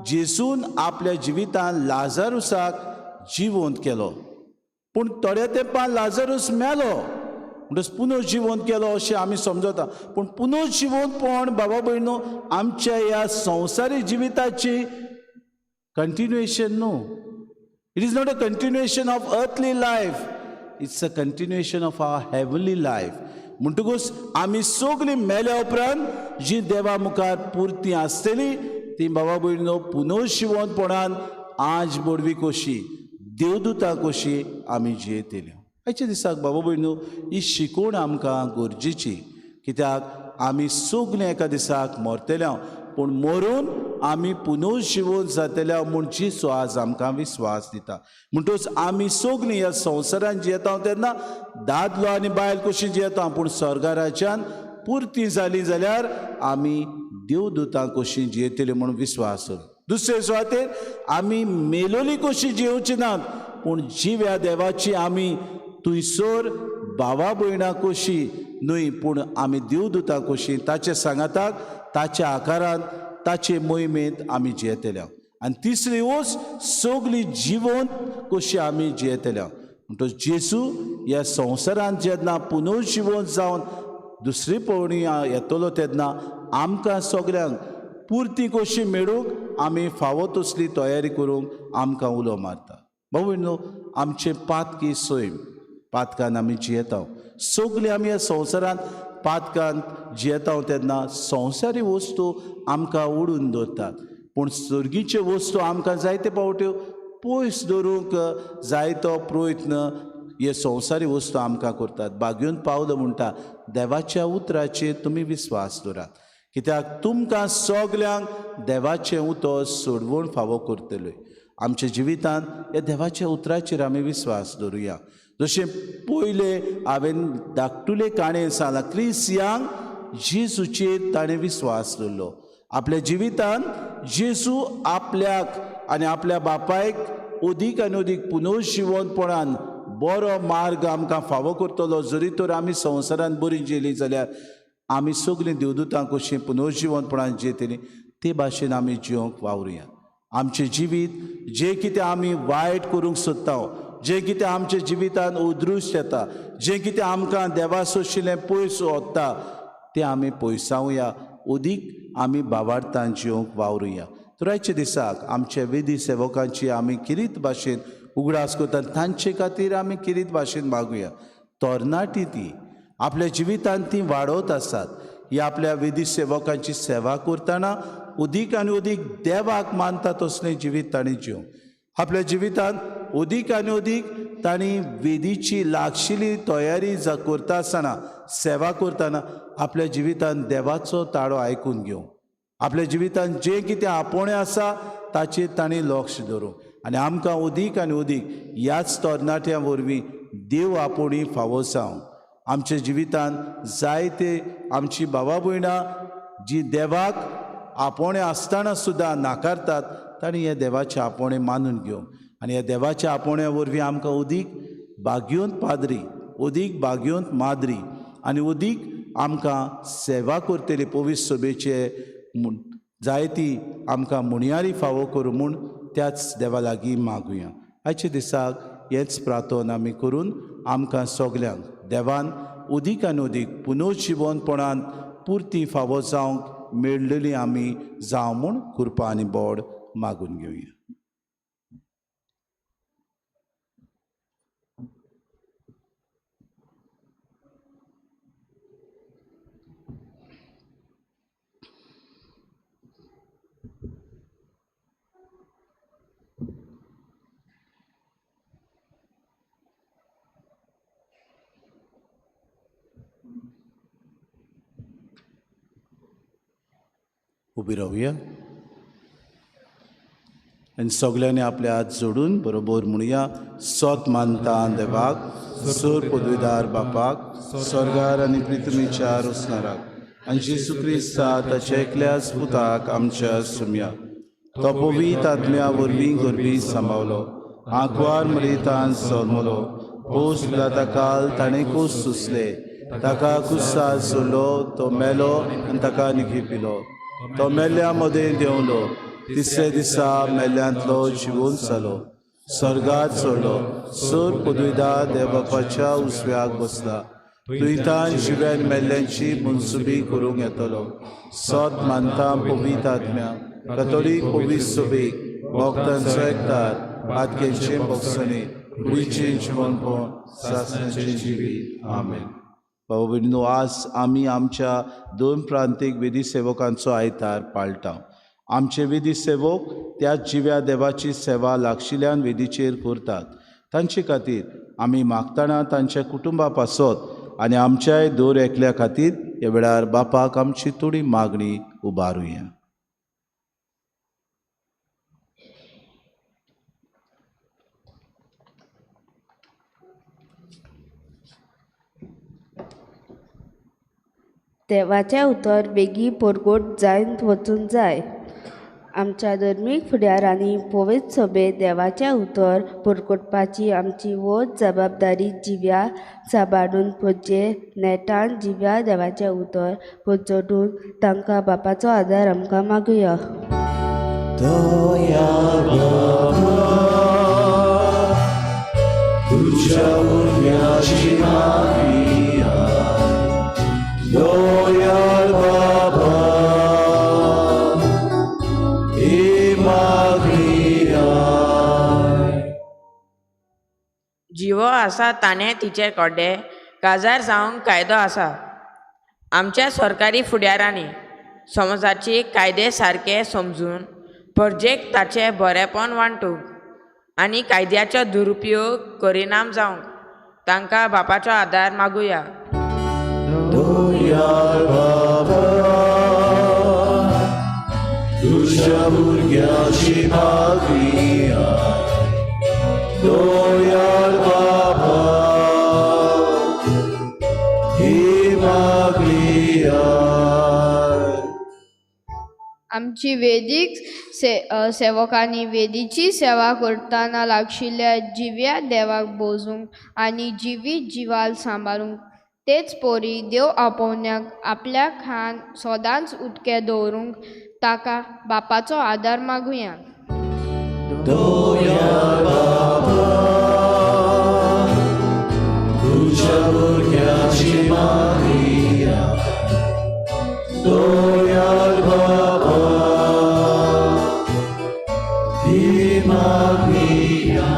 जेजून आपल्या जिवितान लाजारुसाक जिवंत केलो, पूण थोड्या तेंपान लाजारूस मेलो, म्हणटच पुनर्जिवंत केलो अशें आमी समजता. पूण पुनर्जिवंतपण बाबा भयणो आमच्या ह्या संवसारी जिविताची continuation, no. It is not a continuation of earthly life. It's a continuation of our heavenly life. म्हणटकूच आमी सगलीं मेल्या उपरांत जी देवा मुखार पुर्ती आसतली ती बाबा भयणीनो पुनर्जिवंतपणान आज बोडवी कशी, देवदूतां कशी आमी जियेतल्यो. आयच्या दिसाक बाबा भयणीनो ही शिकवण आमकां गरजेची, कित्याक आमी सगलीं एका दिसाक मरतल्या, पूण मरून आमी पुनर्जिवन जातल्या म्हूण जेजू आज आमकां विस्वास दिता. म्हणटच आमी सगलीं ह्या संवसारांत जियेता तेन्ना दादलो आनी बायल कशी जियेता, पूण स्वर्गा राज्यांत पुर्ती जाली जाल्यार आमी देवदूतां कशी जियेतली म्हूण विस्वास. दुसरे सुवातेर आमी मेलोली कशी जिवची नात, पूण जिव्या देवाची आमी थंयसर भावा भयणां कशी न्हय, पूण आमी देवदूतां कशी ताचे सांगाताक, ताच्या आकारांत, ताचे मोहिमेंत आमी जियेतल्या. आनी तिसरी वस्त सगलीं जिवंत कशी आमी जियेतल्या. म्हणटच जेजू ह्या संवसारांत जेन्ना पुनर्जिवन जावन दुसरी पळोवणी येतलो तेन्ना आमकां सगळ्यांक पुर्ती कशी मेळूंक आमी फावो तसली तयारी करूंक आमकां उलो मारता. भाऊ आमचे पातकी सैम पातकान आमी जियेता. सगळी आमी ह्या संवसारांत पातकांत जियेता तेन्ना संवसारी वस्तू आमकां ओडून दवरतात, पूण सर्गीच्यो वस्तू आमकां जायते पावट्यो पयस दवरूंक जायतो प्रयत्न हे संवसारी वस्तू आमकां करतात. बागेवन पावलो म्हणटा देवाच्या उतराचेर तुमी विस्वास दवरात, कित्याक तुमकां सगल्यांक देवाचें उतर सोडवून फावो करतले. आमच्या जिवितांत ह्या देवाच्या उतराचेर आमी विस्वास दवरुया. जशें पयले हांवें धाकटुले काणयेन सांगलां, क्रिस्यांक जेजूचेर ताणें विस्वास दवरलो. आपल्या जिवितांत जेजू आपल्याक आनी आपल्या बापायक अदीक आनी अदीक पुनर्जिवनपणान बरो मार्ग आमकां फावो करतलो. जरी तर आमी संवसारांत बरी जियेलीं जाल्यार आमी सगळीं देवदूतां कशीं पुनर्जिवनपणान जियेतलीं ते भाशेन आमी जियोंक वावरुया. आमचें जिवीत जें कितें आमी वायट करूंक सोदता, जें कितें आमच्या जिवितांत उद्रुश्ट येता, जें कितें आमकां देवा सोशिल्लें पयस वता तें आमी पयसावया. अदीक आमी भावार्थान जियोंक वावरुया. तर आयच्या दिसाक आमच्या वेदी सेवकांची आमी किरीत भाशेन उगडास करतात, तांचे खातीर आमी किरीत भाशेन मागुया. तरणाटी ती आपल्या जिवितांत ती वाडत आसात. ही आपल्या वेदी सेवकांची सेवा करतना अदीक आनी अदीक देवाक मानता तसलें जिवीत तांणी जिवंक. आपल्या जिवितांत अदीक आनी अदीक तांणी वेदीची लागशिल्ली तयारी करता आसतना सेवा करतना आपल्या जिवितांत देवाचो ताळो आयकून घेवंक. आपल्या जिवितांत जें कितें आपोवणें आसा ताचेर तांणी लक्ष दवरूंक. आनी आमकां अदीक आनी अदीक ह्याच तरणाट्यां वरवीं देव आपोवणी फावो जावंक. आमच्या जिवितांत जायते आमची भावां भयणां जी देवाक आपोवणें आसतना सुद्दां नाकारतात, तांणी हे देवाचें आपोवणें मानून घेवंक. आनी ह्या देवाच्या आपोवण्या वरवीं आमकां अदीक भाग्यवंत पाद्री, अदीक भाग्यवंत माद्री आनी अदीक आमकां सेवा करतली पवित्र सभेचे जायती आमकां मुणयारी फावो करूं म्हूण त्याच देवा लागीं मागुया. आयच्या दिसाक हेंच प्रार्थन आमी करून आमकां सगल्यांक देवान अदीक आनी अदीक पुनर्जिवनपणान पुर्ती फावो जावंक मेळलेली आमी जावं म्हूण कृपा आनी बोड मागून घेवया. उबी रावया आनी सगळ्यांनी आपले हात जोडून बरोबर म्हणुया. सोत मानता देवाक, सोर पदवीदार बापाक, स्वर्गार आनी पृथ्वीच्यार असणाराक आनी जेजू क्रिस्ता ताच्या एकल्याच पुताक आमच्या सुम्या तो पवित्र आत्म्या वरवीं गरबी सांबावलो, आंकवार मरेतान जल्मलो, पोस पिलाता काल ताणें कूस सुसले, ताका कुस्सार सोडलो, तो मेलो आनी ताका निखी पिलो, तो मेल्ल्या मदें देंवलो, तिसरे दिसा मेल्ल्यांतलो जिवून जालो, स्वर्गात चडलो, सोर पदवीदार देवबापाच्या उजव्याक बसला, तुयतान जिव्यान मेल्ल्यांची मनसुबी करूंक येतलो. सोत मानता पवित्र आत्म्या, कॅथोलीक पवित्र सभेक, भक्तांचो एकठार, पातकेंचे भोगसणी, कुडीचें जिवनपण, सासणाचें जिवीत. आमेन. भाऊ भयणीनो, आज आमी आमच्या 2 प्रांतीक वेदी सेवकांचो आयतार पाळटा. आमचे वेदी सेवक त्या जिव्या देवाची सेवा लागशिल्ल्यान वेदीचेर करतात. तांचे खातीर आमी मागतना तांच्या कुटुंबा पासत आनी आमच्याय दर एकल्या खातीर ह्या वेळार बापाक आमची थोडी मागणी उबारुया. देवाचें उतर बेगी परगोट जायन वचूंक जाय. आमच्या धर्मीक फुडाऱ्यांनी पवित्र सभेत देवाचें उतर परगोटपाची आमची वोत जबाबदारी जिव्या सांबाळून पोचचे नेटान जिव्या देवाचें उतर पोचोडून तांकां बापाचो आदार आमकां मागुया. तुझ तुझ्या भुरग्याची मागणी आय दोयाळ बाबा ही मागणी आय जिवो आसा ताणें तिचे कोड्डे काजार जावंक कायदो आसा आमच्या सरकारी फुडाऱ्यांनी समाजाचे कायदे सारके समजून परजेक ताचे बरेपण वांटूंक आनी कायद्याचो दुरुपयोग करिनाम जावंक तांकां बापाचो आदार मागुया दोयाळ बाबा तुझ्या भुरग्याची मागणी आय दोयाळ बाबा ही मागणी आय आमची वेदीक सेवकांनी वेदीची सेवा करतना लागशिल्ल्या जिव्या देवाक बोजूंक आनी जिवीत जिवाल सांबाळूंक तेच पोरी देव आपोवण्याक आपल्या खान सदांच उदके दवरूंक ताका बापाचो आदार मागुया दोयाळ बाबा तुझ्या भुरग्याची मागणी आय दोयाळ बाबा ही मागणी आय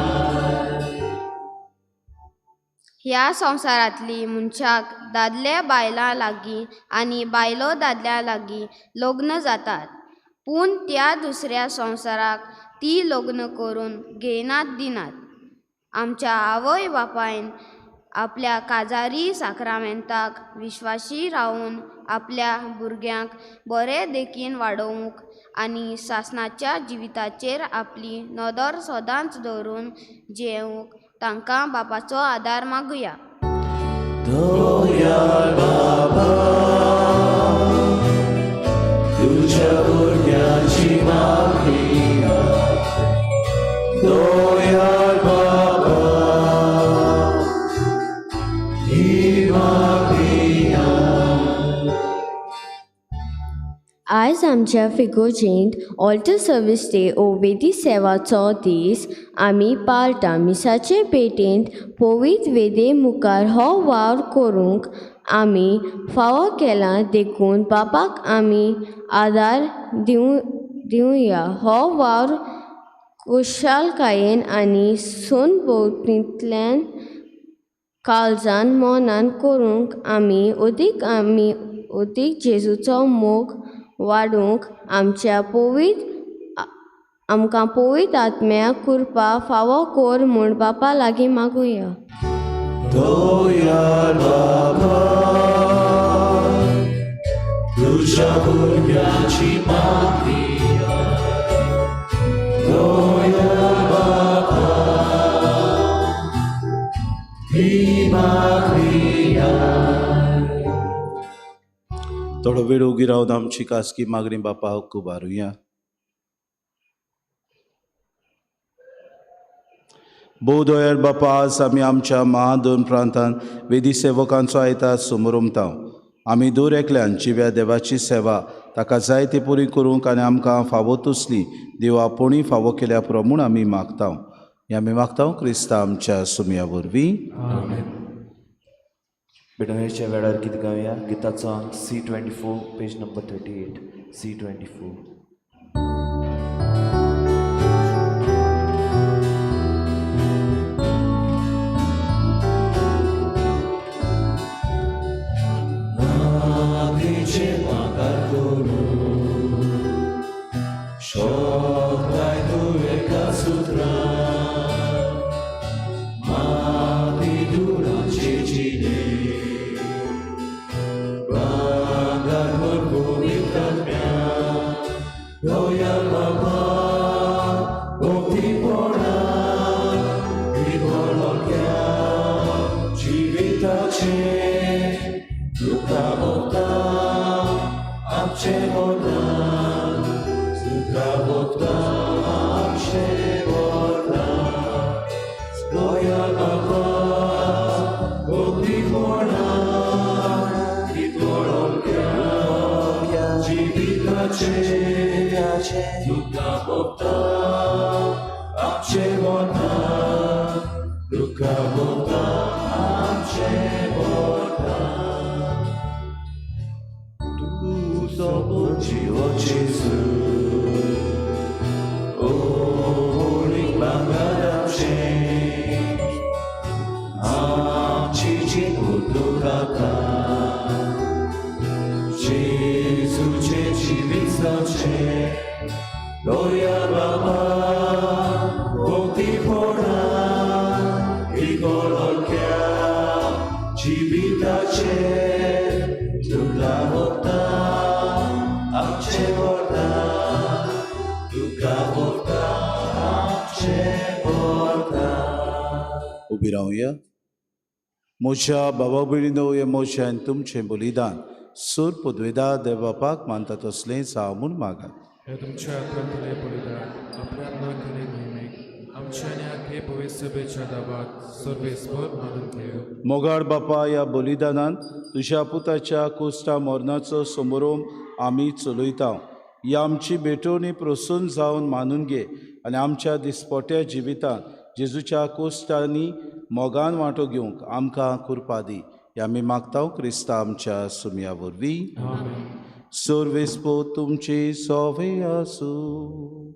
ह्या संवसारांतली मनशाक दादले बायलां लागीं आनी बायलो दादल्या लागीं लग्न जातात पूण त्या दुसऱ्या संवसाराक ती लग्न करून घेयनात दिनात आमच्या आवय बापायन आपल्या काजारी साक्रामेंताक विश्वासी रावून आपल्या भुरग्यांक बरे देखीन वाडोवंक आनी सासणाच्या जिविताचेर आपली नदर सदांच दवरून जेवंक तांकां बापाचो आदार मागुया दोयाळ बाबा तुझ्या भुरग्याची मागणी आय दोयाळ बाबा ही मागणी आय आयज आमच्या फिगोजेंत ऑल्टर सर्वीस डे ओ वेदी सेवाचो दीस आमी पाळटा मिसाचे पेटेंत पवित्र वेदे मुखार हो वावर करूंक आमी फावो केला देखून बापाक आमी आदार दिवया हो वावर कुशळकायेन आनी सुनभोवतींतल्यान काळजान मोनान करूंक आमी उदीक जेजूचो मोग वाडूंक आमकां पवित्र आत्म्याक कृपा फावो कोर म्हूण बापा लागीं मागुया दोयाळ बाबा तुझ्या भुरग्याची मागणी आय दोयाळ बाबा ही मागणी आय थोडो वेळ उगी रावन आमची खासगी मागणी बापाक उबारुया भोव दोयाळ बापा आज आमी आमच्या महादोन प्रांतांत वेदी सेवकांचो आयतार समोर उमतांव आमी दर एकल्यान जिव्या देवाची सेवा ताका जाय ती पुरी करूंक आनी आमकां फावो तसली देव आपुणूय फावो केल्या प्रमाण आमी मागतांव हें आमी मागतांव क्रिस्ता आमच्या सुमया वरवीं बिडोयेच्या वेळार गीत गावया गिताचो C24 पेज नंबर 38 C24 मागीचे म्हाका करून शोधाय तूं एका सुत्रान माती धुळाचे जिणे वांगार पवित्र आत्म्या दोयाळ बाबा भोवतीपणा विरगळोक्या जिविताचे दुखा भोगता आमचे वरदान दुखा भोगता आमचे वरदान दोयाळ बाबा भोवतीपणा विरगळोक्या जिविताचे दुखा भोगता आमचे वरदान दुखा भोगता Tudo jiwa Jesu Olik bangadam się Amci udukaka Jesu Cieci wyznaczy Gloria Baba Bokti pora I kolorkia Civitace Duka Bokta Amce Bokta Duka Bokta Amce Bokta उबी रावया. मोशा बाबा भयणीनो हे मोशान तुमचें बलिदान सूर पदवेदा देवबापाक मानता तसलें जावं म्हूण मागात. हे तुमच्या प्रार्थने बलिदान आपल्या नागरिक नेहमीक आमच्या आणि आखे पवित्र सभेच्या दाबात सर्वेस्पर मानून घेऊ. मोगाळ बापा ह्या बलिदानान तुज्या पुताच्या कुस्टा मरणाचो समारोप आमी चलयता. ही आमची भेटवणी प्रसून जावन मानून घे आनी आमच्या दिसपोट्या जिवितांत जेजूच्या कुस्टांनी मोगान वांटो घेवंक आमकां कृपा दी. हे आमी मागता क्रिस्ता आमच्या सुमया वरवीं. सर्वेस्पो तुमची सोवे आसूं.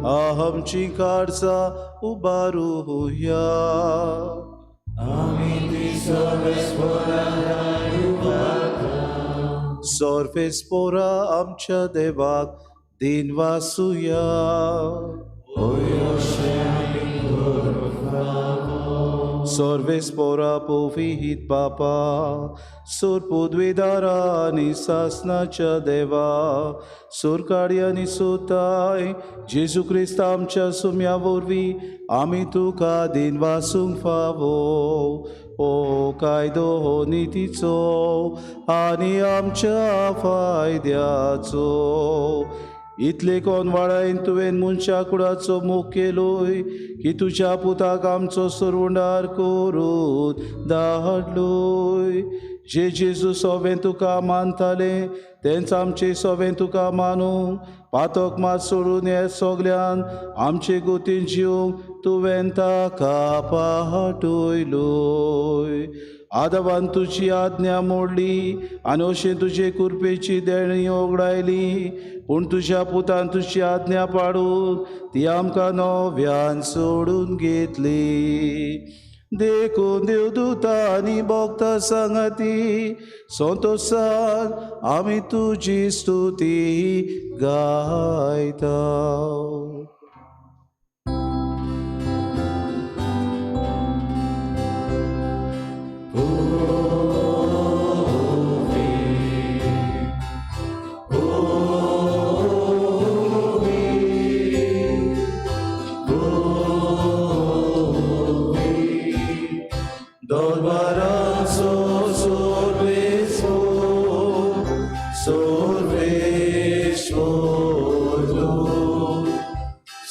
आमची काळजा उबारूया. सर्वेस्पोरा आमच्या देवाक दिन वासुया. सर्वेस्पोरा पोविहित बापा सोर पदवेदारा आनी सासनाच्या देवा सोर काळी आनी सोताय जेजू क्रिस्त आमच्या सुम्या वरवीं आमी तुका दिन वासूंक फावो. ओ कायदो हो नितीचो आनी आमच्या फायद्याचो. इतले कोण वाडायन तुवें मनशा कुळाचो मोग केलोय की तुज्या पुताक आमचो सरवंडार करून धाडलोय. जे जेजू सोबें तुका मानताले तेंच आमचे सोबें तुका मानूंक पातोक मात सोडून हे सोगल्यान आमचे गोतीन जिवंक तुवें ताका पाटयलोय. आदवान तुजी आज्ञा मोडली आनी अशें तुजे कुरपेची देणी ओगडायली. पूण तुज्या पुतान तुजी आज्ञा पाडून ती आमकां नव्यान सोडून घेतली. देखून देवदूता आनी भोगता सांगाती संतोशान आमी तुजी स्तुती गायता.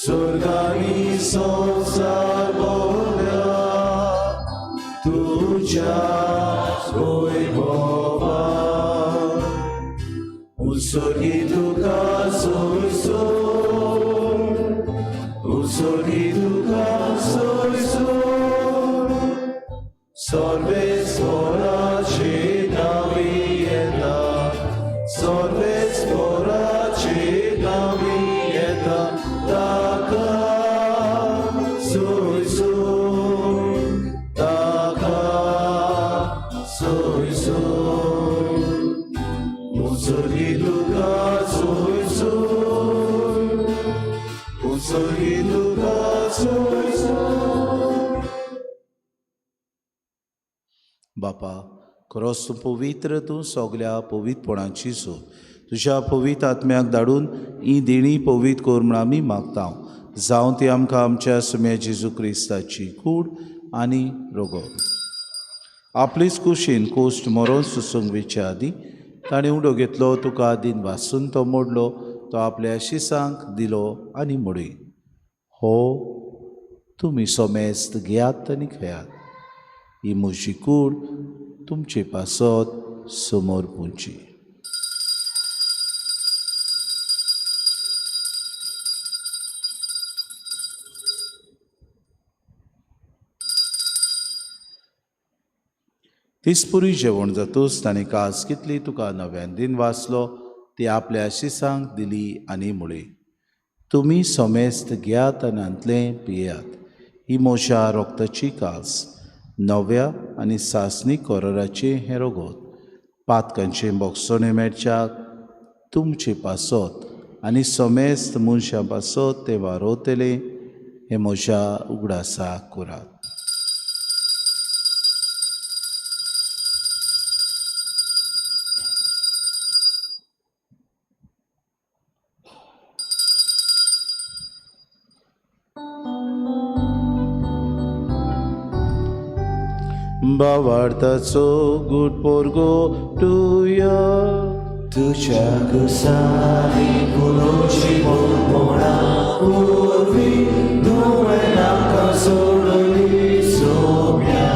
Sorgani संसार बोल्या तुझ्या वैभवान उसळी तुका सोय सोय उसळी तुका सोय सोय सर्वेस्वराचे नावी येता सर्वेस्वराचे नावी येता ताका सोय सोय ताका सोय सोय उसळी तुका सोय सोय उसळी तुका सोय सोय. बापा खरोच तूं पवित्र तूं सगल्या पवित्रपणाची सो तुज्या पवित्र आत्म्याक धाडून ही देणी पवित्र कोर म्हूण आमी मागता. जावं ती आमकां आमच्या सुम्या जेजू क्रिस्ताची कूड आनी रोगो. आपलीच कुशीन कोश्ट मरोन सुसूंक वेच्या आदी ताणें उडो घेतलो तुका आदीन वासून तो मोडलो तो आपल्या शिसांक दिलो आनी मोडय. हो तुमी सोमेस्त घेयात आनी खेळात. ही म्हजी कूड तुमचे पासत समोर पोंची. तिसपुरी जेवण जातूच ताणें कास कितली तुका नव्यान दिन वाचलो ती आपल्या शिसांक दिली आनी म्हळी, तुमी सोमेस्त घेयात आनी अंतलें पियेयात, ही मोशा रोगताची कास, नव्या आनी सासणी कोराराचें हें रोगोत, पातकांचें बोगसोणें मेळच्याक तुमची पासत आनी सोमेस्त मनशां पासत तें वारोतलें हें मोशा उगडासाक करात. भावार्थाचो गूड पोरगो टुया तुझ्या कुसारी पुरोची बोलपणा पूर्वी तुवें आमकां सोडली सोम्या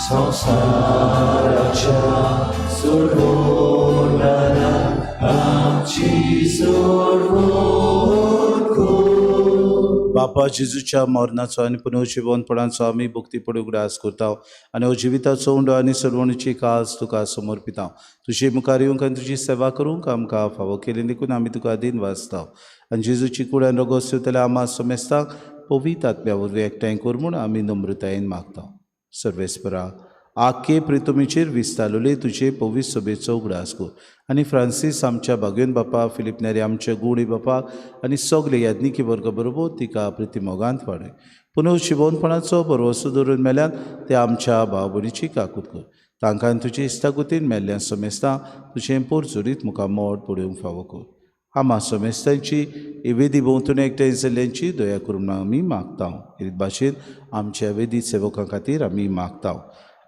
संवसाराच्या सोडवणारा आमची सोडवण कर. बापा जेजूच्या मरणाचो आनी पुनर्जिवनपणाचो आमी भक्तीपडी उगडास करता आनी हो जिविताचो उंडो आनी सरवणीची कास तुका समर्पिता. तुजे मुखार येवंक आनी तुजी सेवा करूंक आमकां फावो केली देखून आमी तुका आदीन वाचता आनी जेजूची कुडान रगत सुतल्या आमा समेस्तांक पवित्र आत्म्या वरवीं एकठांय कर म्हूण आमी नम्रतायेन मागता. सर्वेस्परा आख्खे प्रितुमीचेर विस्तारलोले तुजे पवित्र सभेचो उगडास कर आनी फ्रांसीस आमच्या भाग्योन बापा, फिलिप नेरे आमच्या गुणी बापाक आनी सगळे याज्ञिकी वर्ग बरोबर तिका प्रितिमोगांत वाडय. पुनर्जिवनपणाचो भरवोसो दवरून मेल्यान ते आमच्या भाव भयणीची काकूत कर. तांकां तुजे इश्टागुतीन मेल्ल्या समेस्तां तुजें पोरजुरीत मुखार मोड पडूंक फावो कर. आमा समेस्तांची वेदी भोंवतून एकठांय जाल्ल्यांची दया करून आमी मागता. हे भाशेन आमच्या वेदी सेवकां खातीर आमी मागता.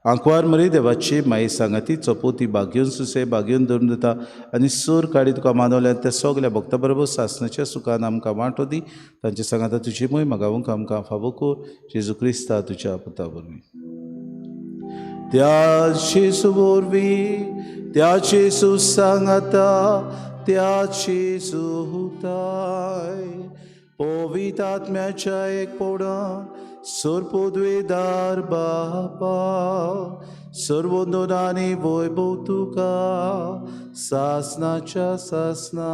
आंकवार मरे देवाची माई सांगाती चपोती बागेवन सुसे बागेवन धरून दिता आनी सूर काडी तुका मानवल्यान त्या सगल्या भक्तां बरोबर सासणाच्या सुखान आमकां वांटो दी. तांचे सांगाता तुजी मोय मागावंक आमकां फावो कर. जेजू क्रिस्ता तुज्या पुता वरवीं. त्या जेजू वरवीं त्याचे सुसांगाता त्याची सुताय पवित्र आत्म्याच्या एकपणान सर्पोद्वेदार बापा सर्वोंदोनानी वैभव तुका सासनाच्या सासना.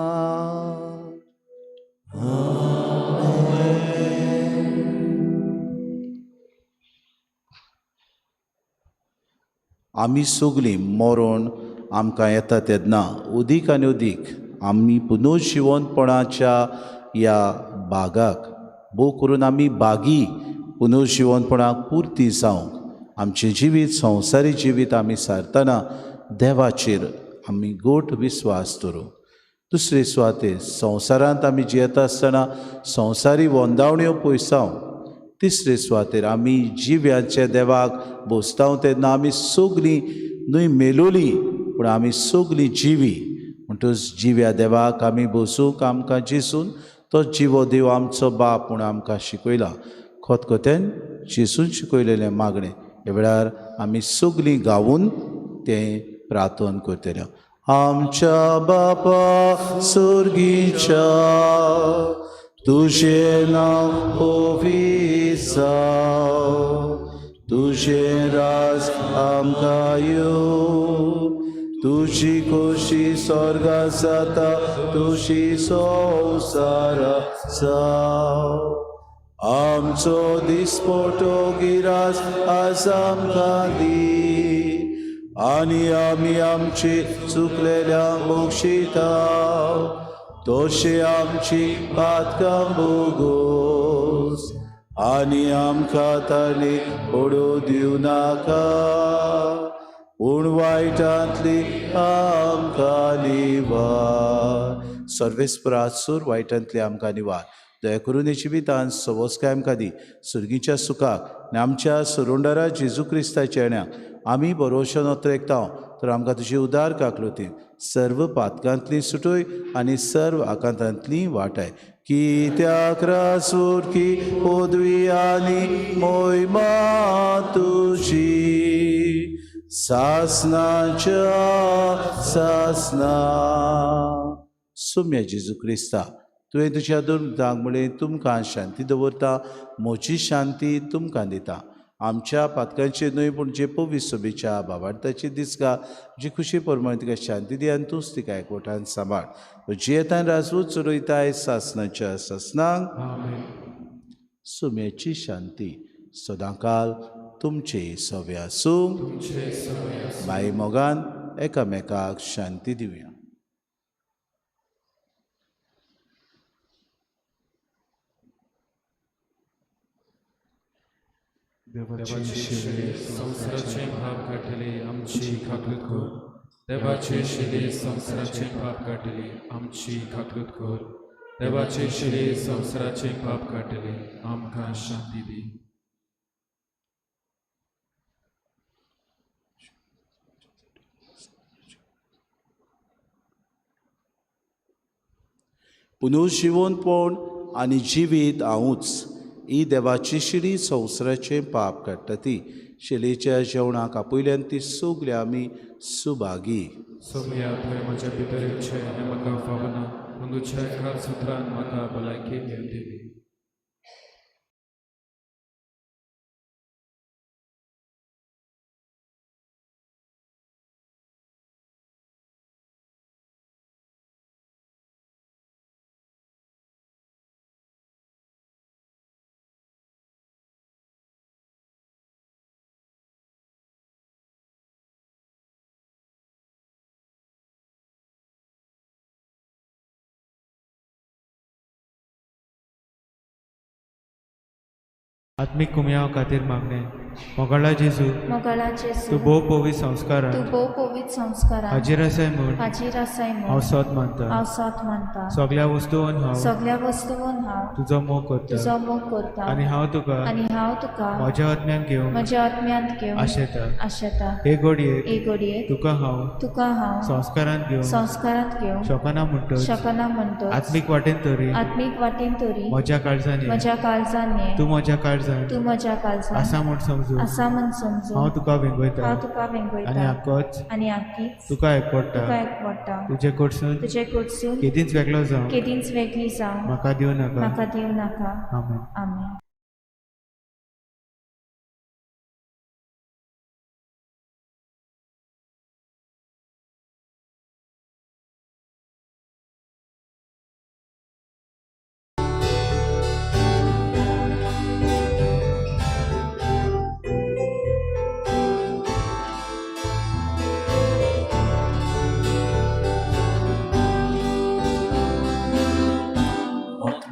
आमी सगळीं मरण आमकां येता तेन्ना उदीक आनी उदीक आमी पुनर्जिवनपणाच्या ह्या बागाक भोव करून आमी बागी पुनर्जिवनपणाक पुर्ती जावंक आमचें जिवीत संवसारी जिवीत आमी सारतना देवाचेर आमी गोठ विस्वास दवरूं. दुसरे सुवातेर संवसारांत आमी जियेता आसतना संवसारी वंदावण्यो पयसांव. तिसरे सुवातेर आमी जिव्याच्या देवाक बोसतांव तेन्ना आमी सगळीं न्हय मेलोलीं पूण आमी सगळीं जिवी. म्हणटच जिव्या देवाक आमी बसूंक आमकां जेसून तो जिवो देव आमचो बाप म्हूण आमकां शिकयला. खतखत्यान जेसून शिकयलेलें मागणें हे वेळार आमी सगळीं गावून तें प्रार्थना करतले. आमच्या बापा सुर्गीच्या तुजें नांव पवित्र जावं, तुजें राज आमकां येवं, तुजी खोशी स्वर्गांत जाता तुजी संवसारांत जावं. आमचो दिसपटो गिरास आज आमकां दी आनी आमी आमची चुकलेल्यांक बक्षिता तशें आमची पातकां बोगोस आनी आमकां ताली पडो दिवं नाका पूण वायटांतली आमकां निवार. सर्वेस्परासूर वायटांतली आमकां निवार. दया करून हे जिवितांत सवस्काय आमकां दी. सुर्गीच्या सुखाक आनी आमच्या सुरोंडारा जेजू क्रिस्ताच्या येण्याक आमी भरोशो नोत्रेकता तर आमकां तुजी उदार काकलुती सर्व पातकांतली सुटोय आनी सर्व आकांतांतली वाटाय. कित्याक रासूर की पदवी आनी मोहिमा तुजी सासनाच्या सासना. सुम्य जेजू क्रिस्ता तुवें तुज्या दोन मुतांक म्हळें तुमकां शांती दवरता, म्हजी शांती तुमकां दिता. आमच्या पातकांची न्हय पूण जे पवीत सोबेच्या भावार्थाची दिसका जी खुशी परमळ तिका शांती दी आनी तूंच तिका एकवटान सांबाळ जी येतान राजवूत चुरयताय सासणाच्या ससनांक सुम्याची शांती सदांकाल तुमचे सवे आसूं बाई मोगान एकामेकाक शांती दिवया. देवाचे शिले संसाराचे भाव काढले आमची खाकरूत कर. देवाचे शिले संसाराचे पाप काढले आमची खाकरूत कर. देवाचे शिले संसाराचे पाप काढले आमकां शांती दी. पुनर्जिवंतपण आनी जिवीत हांवूच ही देवाची शिडी संवसाराचें पाप काडटा ती. शिलेच्या जेवणाक आपयल्यान ती सगल्या आमी सुभागी. सोमया थंय म्हज्या भितर येवचें हें म्हाका फावना पूण तुज्या एका सुत्रान म्हाका भलायकी मेळटली. आत्मीक कुमयाव खातीर मागणे. मोगाळा जेजू तूं भोव पवीत संस्कारान हाजीर आसाय म्हूण हांव सोत मानता. सगळ्या वस्तूंत हांव तुजो मोग करता आनी हांव तुका म्हज्या आत्म्यान घेवन आशेता. हे घडयेक तुका हांव संस्कारांत घेवन शकना म्हणटच आत्मीक वाटेन तरी म्हज्या काळजांनी तूं म्हज्या काळजांत आसा म्हूण समजून हांव तुका वेंगयता आनी आख्खीच तुका एकवडटा. तुजे कडसून केदींच वेगळो जावं म्हाका दिवं नाका. आमेन.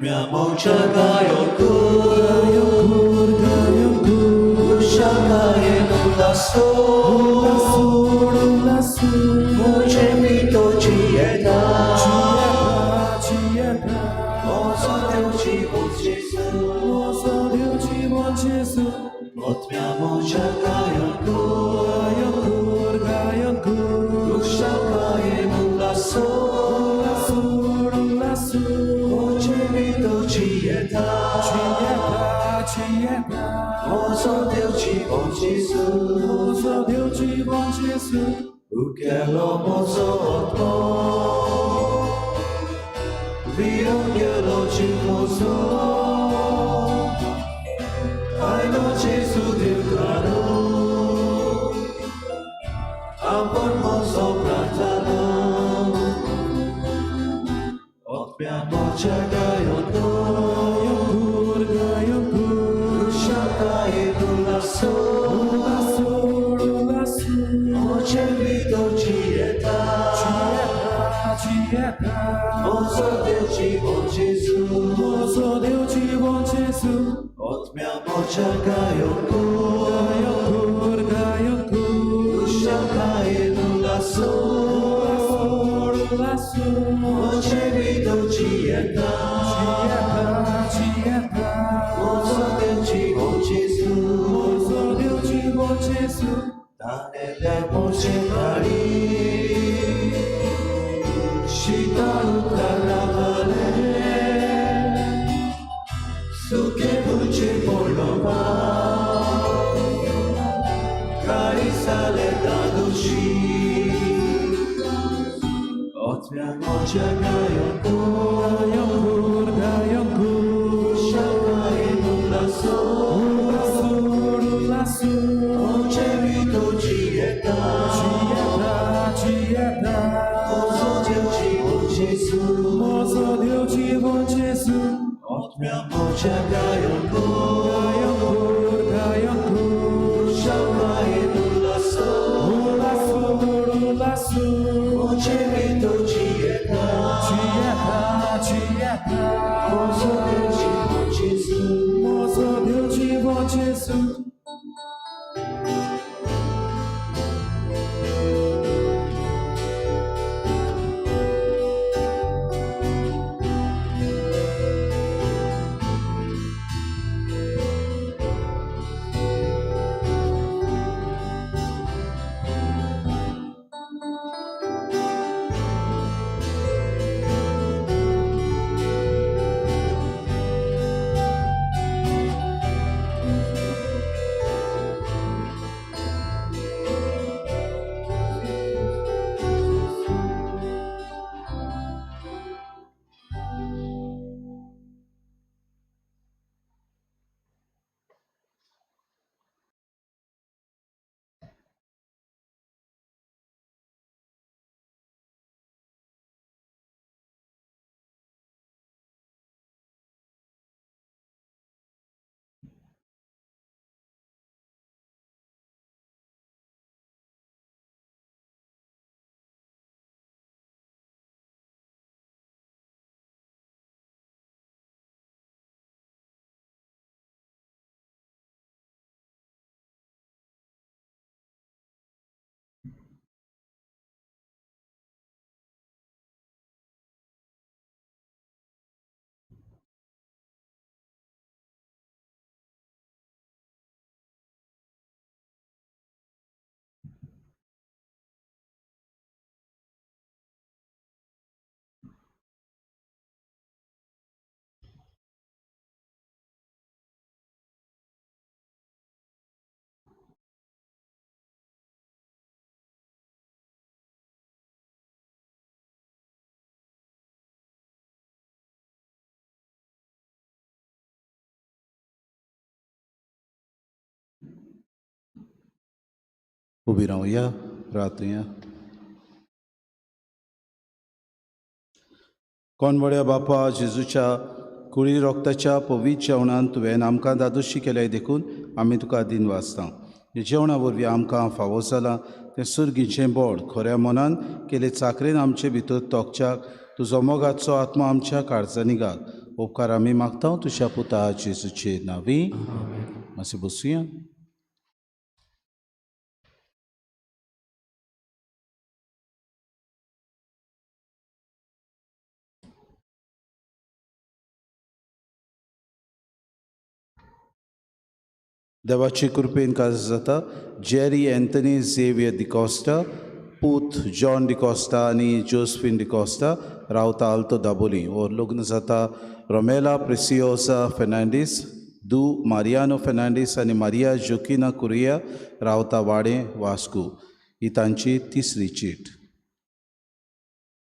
Miamo cercaio cur, cercaio nulla solo, voce mito cietà, oso Dio ci buon Gesù, otmiamo cercaio cur, cercaio nulla solo, voce mito cietà, oso Dio ci buon Gesù, che l'uomo sotto, via glielo ci posò, ai no Gesù Dio caro, amor sopra tano, otmiamo cercaio cur, cercaio nulla solo, voce mito cietà, oso Dio ci buon Gesù, otmiamo cercaio cur, cercaio nulla solo, voce mito cietà, oso Dio ci buon Gesù, da nelle voci cari, scita carnavale, su che voce vollova, cari sale da luci, otmiamo cercaio cur, cercaio nulla solo, उबी रावया, प्रार्थुया. कोणवड्या बापा जेजूच्या कुळी रोगताच्या पवित्र जेवणान तुवें आमकां दादोशी केल्याय देखून आमी तुका दिन वाचता. हे जेवणा वरवीं आमकां फावो जाला तें सुर्गीचें बोड खऱ्या मनान केले चाकरेन आमचे भितर तोखच्याक तुजो मोगाचो आत्मा आमच्या काळजांनी घाल. उपकार आमी मागता तुज्या पुता जेजूचे नांवी. मातशें बसूया. देवाची कृपेन काज जाता जेरी एंथनी झेवियर डिकॉस्टा, पूत जॉन डिकॉस्टा आनी जोसफीन डिकॉस्टा रावता आल्तो दाबोली. और लग्न जाता रोमेला प्रेसियोसा फेर्नांडीस, दू मारियानो फेर्नांडीस आनी मारिया जोकिना कुरिया रावता वाडें वास्को. ही तांची तिसरी चीट.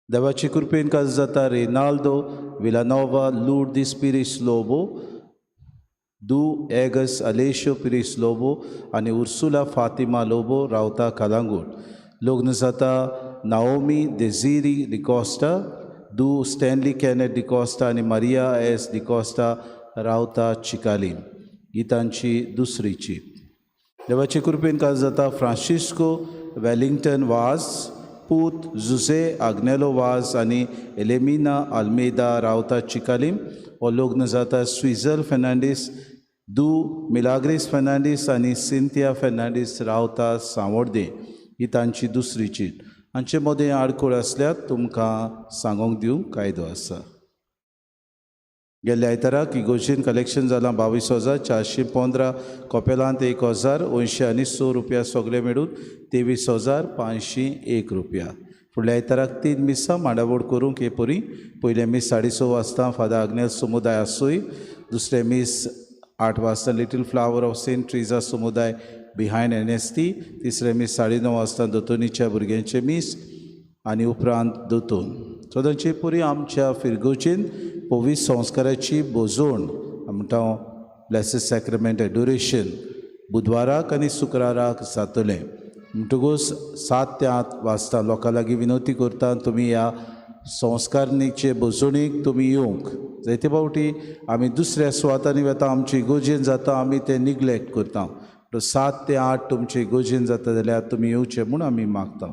देवाची कृपेन काज जाता रेनाल्डो विलानोवा लूर्दिस पिरिस लोबो, दू एगस अलेशो पिरिस लोबो आनी उर्सुला फातिमा लोबो रावता कालांगूट. लग्न जाता नाओमी देझिरी डिकॉस्टा, दू स्टॅनली कॅनेट डिकॉस्टा आनी मारिया एस डिकॉस्टा रावता चिकालीम. ही तांची दुसरी चीट. देवाचे कृपेन काज जाता फ्रांसिस्को वेलिंगटन वाज, पूत जुझे आग्नेलो वाज आनी एलेमिना आल्मेदा रावता चिकालीम. हो लग्न जाता स्विझल फेर्नांडीस, दू मिलाग्रीस फेर्नांडीस आनी सिंथिया फेर्नांडीस रावता सांवोर्दे. ही तांची दुसरी चीट. हांचे मदें आडखळ आसल्यार तुमकां सांगोंक दिवंक कायदो आसा. गेल्ल्या आयताराक इगोर्जीन कलेक्शन जालां 22,415 कॉपेलांत 1,080 रुपया सगळे मेळून 23,501 रुपया. फुडल्या आयताराक 3 मिसां मांडावळ करूंक हे परी. पयले मीस 6:30 वाजता फादर आग्नेल समुदाय आसूय, दुसरे मीस 8 वाजता Little Flower of Saint Teresa समुदाय बिहायंड एनएसटी, तिसरे मीस 9:30 वाजता दोतोनीच्या भुरग्यांचे मीस आनी उपरांत दोतोन. सदांचे परी आमच्या फिरगोचेन पवित्र संस्काराची बोजोण म्हणटा ब्लेसेड सॅक्रेमेंट एडोरेशन बुधवाराक आनी शुक्राराक जातलें. म्हणटकूच 7 ते 8 वाजता लोकां लागीं विनवती करता तुमी ह्या संस्कारनीचे बोजोणीक तुमी येवंक. जायते फावटी आमी दुसऱ्या सुवातांनी वता, आमची इगोर्जेन जाता आमी तें निग्लेक्ट करता. 7 ते 8 तुमचे इगोर्जेन जाता जाल्यार तुमी येवचें म्हूण आमी मागता.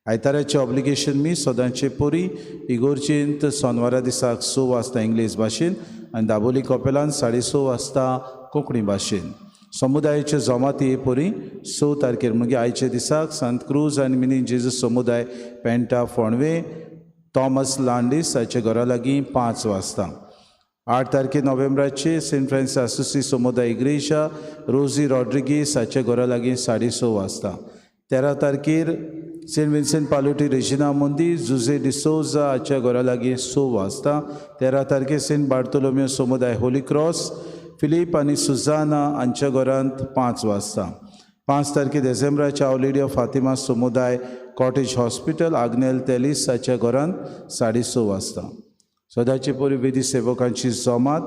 आयताराचे ऑब्लिगेशन मी सदांचे परी इगोर्जेंत सोनवारा दिसाक 6 वाजता इंग्लीश भाशेन आनी दाबोली कॉपेलांत 6:30 वाजता कोंकणी भाशेन. समुदायाचे जमाती हे परी 6 तारखेर म्हणजे आयचे दिसाक सांत क्रूज आनी मिनी जेजूस समुदाय पेंटा फोंडवे थॉमस लांडीस हाचे घरा लागीं 5 वाजता. 8 तारखे नोव्हेंबराचे सेंट फ्रांसीस असोसी समुदाय इग्रेजा रोजी रॉड्रिगीस हाचे घरा लागीं 6:30 वाजता. 13 तारखेर सेंट विन्सेंट पालोटी रेजिना मोंदी जुझे डिसोजा हाच्या घरा लागीं 6 वाजता. 13 तारखेर सेंट बार्तोलोमेव समुदाय होली क्रॉस फिलीप आनी सुजाना हांच्या घरांत 5 वाजता. 5 तारखे डिसेंबराच्या आवर लेडी ऑफ फातिमा समुदाय कॉटेज हॉस्पिटल आग्नेल तेलीस हाच्या घरांत 6:30 वाजता. सदांचे परी वेदी सेवकांची जमात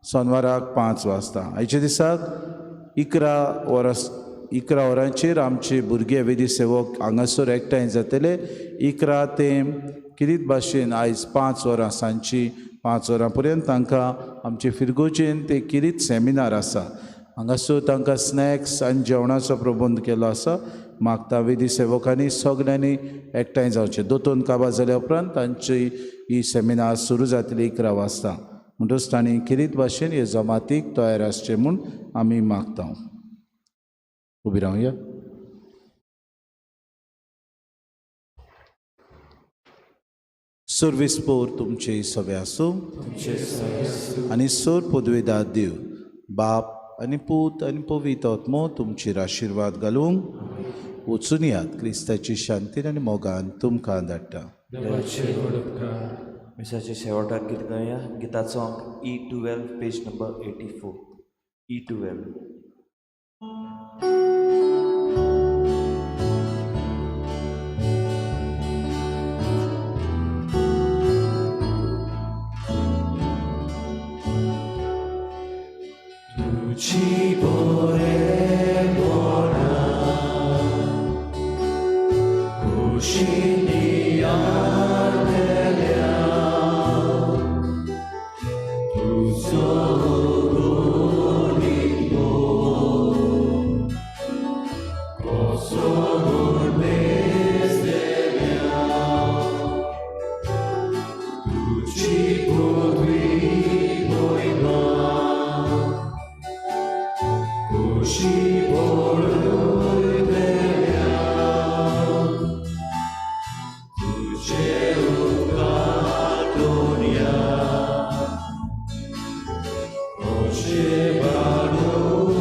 सोनवाराक 5 वाजता. आयच्या दिसाक 11 वरांचेर आमचे भुरगे वेदी सेवक हांगासर एकठांय जातले. 11 ते किरीत भाशेन आयज 5 वरां सांजची 5 वरां पर्यंत तांकां आमचे फिरगोचेन ते किरीत सेमिनार आसा. हांगासर तांकां स्नॅक्स आनी जेवणाचो प्रबंध केलो आसा. मागता वेदी सेवकांनी सगल्यांनी एकठांय जावचें. दोतोन काबार जाल्या उपरांत तांची ही सेमिनार सुरू जातली 11 वाजता. म्हणटच तांणी किरीत भाशेन हे जमातीक तयार आसचें म्हूण आमी मागता. उबी रावया. सर्विस्पोर तुमचे सवे आसूं आनी सोर पदवेदार देव बाप आनी पूत आनी पवित्र आत्मो तुमचेर आशिर्वाद घालूंक वचून यात. क्रिस्ताची शांतीन आनी मोगान तुमकां धाडटा. मिसाचे शेवटाक गीत गावया. गिताचो अंक E12 page number 84. E12. Ci vorrei buona कुशीनी आरलेल्या तुझो गोडीतो कसो बेसलेल्या तुझी पदवी गोयमा कुशी पडलेल्या तुझे उद्घाटोनिया अशे बाडोयलेल्या